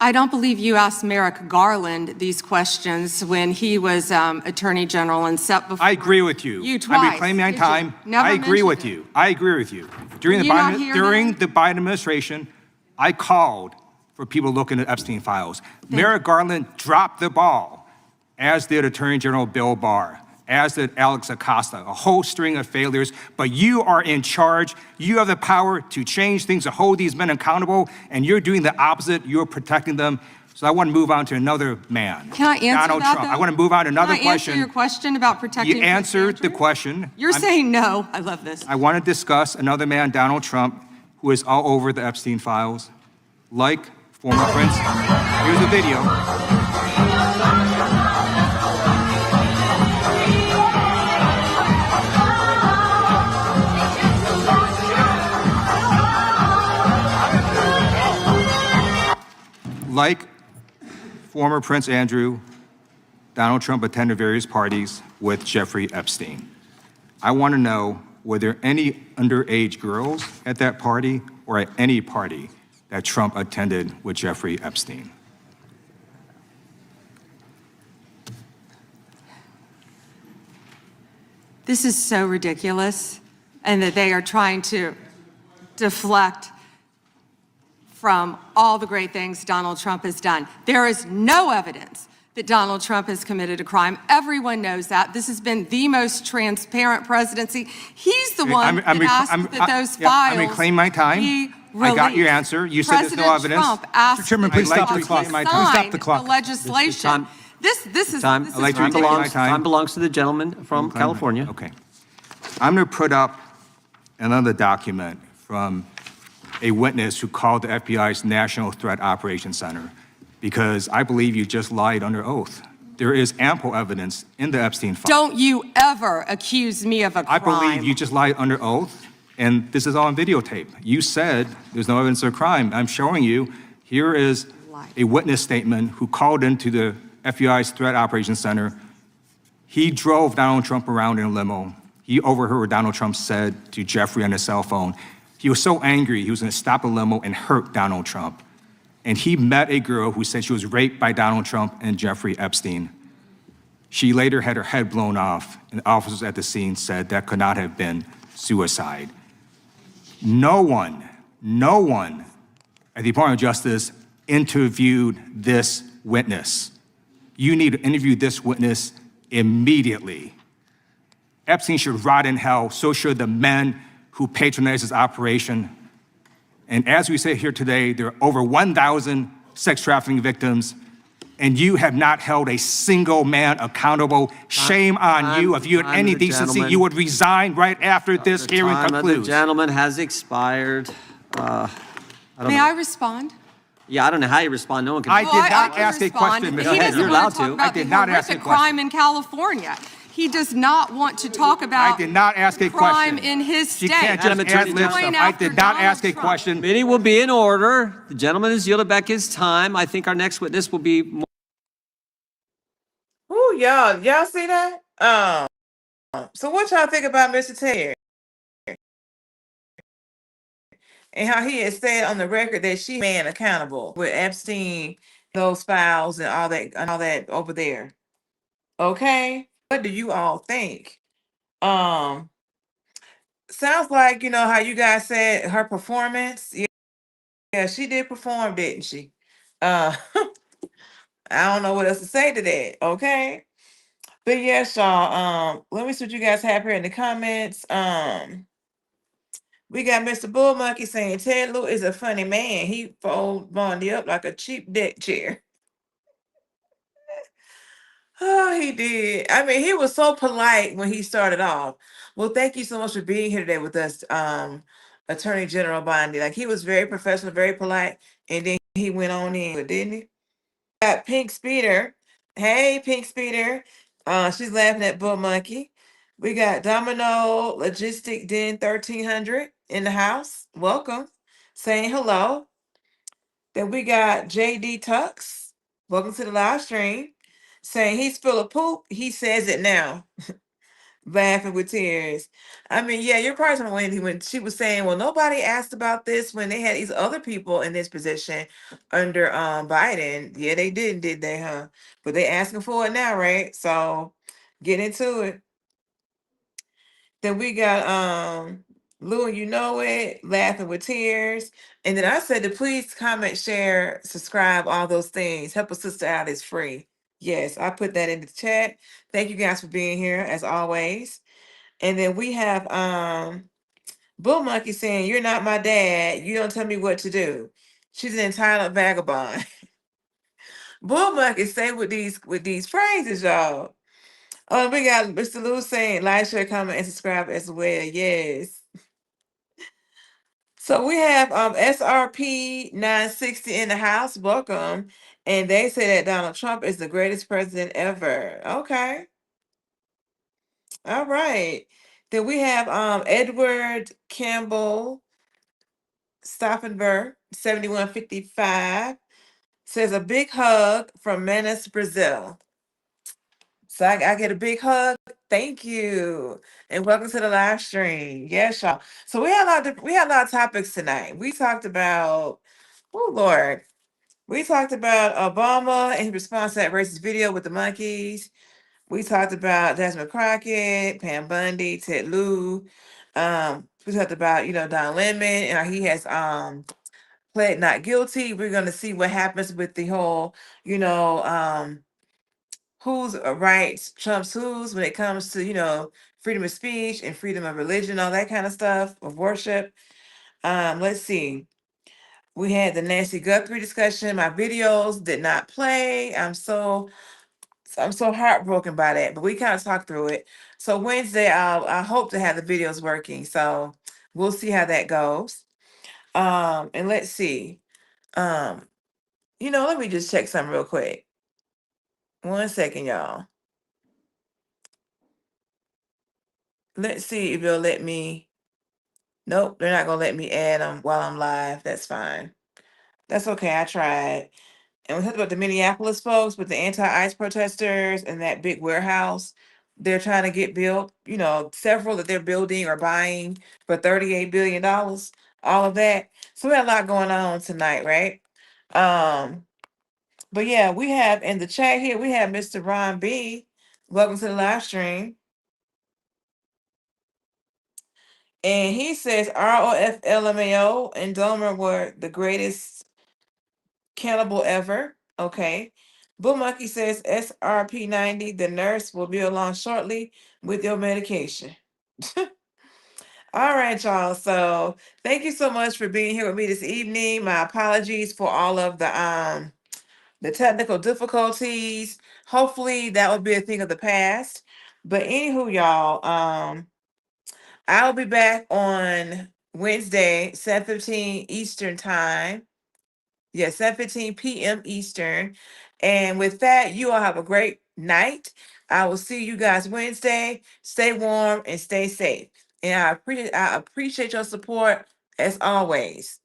I don't believe you asked Merrick Garland these questions when he was Attorney General and set before. I agree with you. You twice. I'm reclaiming my time. Never I agree with mentioned you. I agree with you. During Did the you not hear the Biden administration, I called for people looking at Epstein files. Merrick Garland dropped the ball, as did Attorney General Bill Barr, as did Alex Acosta, a whole string of failures. But you are in charge. You have the power to change things, to hold these men accountable, and you're doing the opposite. You're protecting them. So I want to move on to another man. Can I answer Donald that, Trump. though? I want to move on to another Can I question. answer your question about protecting You Prince answered the Andrew? question. You're saying no. I love this. I want to discuss another man, Donald Trump, who is all over the Epstein files, like former Prince. Here's the video. Like former Prince Andrew, Donald Trump attended various parties with Jeffrey Epstein. I want to know, were there any underage girls at that party or at any party that Trump attended with Jeffrey Epstein? This is so ridiculous, and that they are trying to deflect from all the great things Donald Trump has done. There is no evidence that Donald Trump has committed a crime. Everyone knows that. This has been the most transparent presidency. He's the one that asked that those files I'm reclaiming my time. be I got your released. answer. You said there's no President evidence. Trump asked Chairman, please stop the clock. he My time. signed Stop the clock. the legislation. This is Time. this I'd like is to reclaim ridiculous. my time. Time belongs to the gentleman from California. Okay. I'm going to put up another document from a witness who called the FBI's National Threat Operations Center, because I believe you just lied under oath. There is ample evidence in the Epstein file. Don't you ever accuse me of a crime. I believe you just lied under oath, and this is all on videotape. You said there's no evidence of a crime. I'm showing you, here is a witness statement who called into the FBI's Threat Operations Center. He drove Donald Trump around in a limo. He overheard what Donald Trump said to Jeffrey on his cell phone. He was so angry, he was going to stop a limo and hurt Donald Trump. And he met a girl who said she was raped by Donald Trump and Jeffrey Epstein. She later had her head blown off, and officers at the scene said that could not have been suicide. No one at the Department of Justice interviewed this witness. You need to interview this witness immediately. Epstein should rot in hell, so should the men who patronized his operation. And as we say here today, there are over 1,000 sex trafficking victims, and you have not held a single man accountable. Shame on you. If you had any decency, you would resign right after this hearing concludes. The gentleman has expired. May I respond? Yeah, I don't know how you respond. No one can. I did not ask a question, He Mr. doesn't You're want allowed to talk to. about I did the not ask a horrific question. crime in California. He does not want to talk about I did not ask a crime question. in his She state. can't just Madam ad Attorney lib General. stuff. I did not ask a question. Meeting will be in order. The gentleman has yielded back his time. I think our next witness will be more. Ooh, y'all see that? So what y'all think about Mr. Terry? And how he has said on the record that she man accountable with Epstein, those files and all that over there. Okay? What do you all think? Sounds like, how you guys said her performance. Yeah, she did perform, didn't she? Uh, I don't know what else to say to that. Okay. But yes, y'all. Let me see what you guys have here in the comments. We got Mr. Bull Monkey saying Ted Lieu is a funny man. He folds Bondi up like a cheap deck chair. Oh, he did. I mean, he was so polite when he started off. Well, thank you so much for being here today with us, Attorney General Bondi. Like, he was very professional, very polite, and then he went on in, didn't he? Got Pink Speeder. Hey, Pink Speeder. She's laughing at Bull Monkey. We got Domino Logistic Den 1300 in the house. Welcome. Saying hello. Then we got JD Tux. Welcome to the live stream. Saying he's full of poop. He says it now. Laughing with tears. I mean, yeah, you're probably when she was saying, well, nobody asked about this when they had these other people in this position under Biden. Yeah, they did they, huh? But they asking for it now, right? So get into it. Then we got Lieu, you know it, laughing with tears. And then I said to please comment, share, subscribe, all those things. Help a sister out, is free. Yes, I put that in the chat. Thank you guys for being here as always. And then we have Bull Monkey saying, "You're not my dad. You don't tell me what to do." She's an entitled vagabond. Bull Monkey say with these phrases, y'all. Oh, we got Mr. Lieu saying, like, share, comment, and subscribe as well. Yes. So we have SRP 960 in the house. Welcome. And they say that Donald Trump is the greatest president ever. Okay. All right. Then we have Edward Campbell Stauffenberg, 7155, says a big hug from Menace, Brazil. So I get a big hug. Thank you. And welcome to the live stream. Yes, y'all. So we had a lot of topics tonight. We talked about, oh Lord. We talked about Obama and his response to that racist video with the monkeys. We talked about Jasmine Crockett, Pam Bondi, Ted Lieu. We talked about, Don Lemon, and he has pled not guilty. We're gonna see what happens with the whole, who's rights trumps who's when it comes to, freedom of speech and freedom of religion, all that kind of stuff, of worship. Let's see. We had the Nancy Guthrie discussion. My videos did not play. I'm so heartbroken by that, but we kind of talked through it. So Wednesday, I hope to have the videos working. So we'll see how that goes. And let's see. Let me just check something real quick. 1 second, y'all. Let's see if they'll let me. Nope, they're not gonna let me add them while I'm live. That's fine. That's okay. I tried. And we talked about the Minneapolis folks with the anti-ICE protesters and that big warehouse they're trying to get built, several that they're building or buying for $38 billion, all of that. So we had a lot going on tonight, right? But yeah, we have in the chat here, we have Mr. Ron B. Welcome to the live stream. And he says ROF, LMAO, and Domer were the greatest cannibal ever. Okay. Bull Monkey says SRP 90, the nurse will be along shortly with your medication. All right, y'all. So thank you so much for being here with me this evening. My apologies for all of the technical difficulties. Hopefully that will be a thing of the past. But anywho, y'all, I'll be back on Wednesday, 7:15 Eastern time. Yes, 7:15 p.m. Eastern. And with that, you all have a great night. I will see you guys Wednesday. Stay warm and stay safe. And I appreciate your support as always.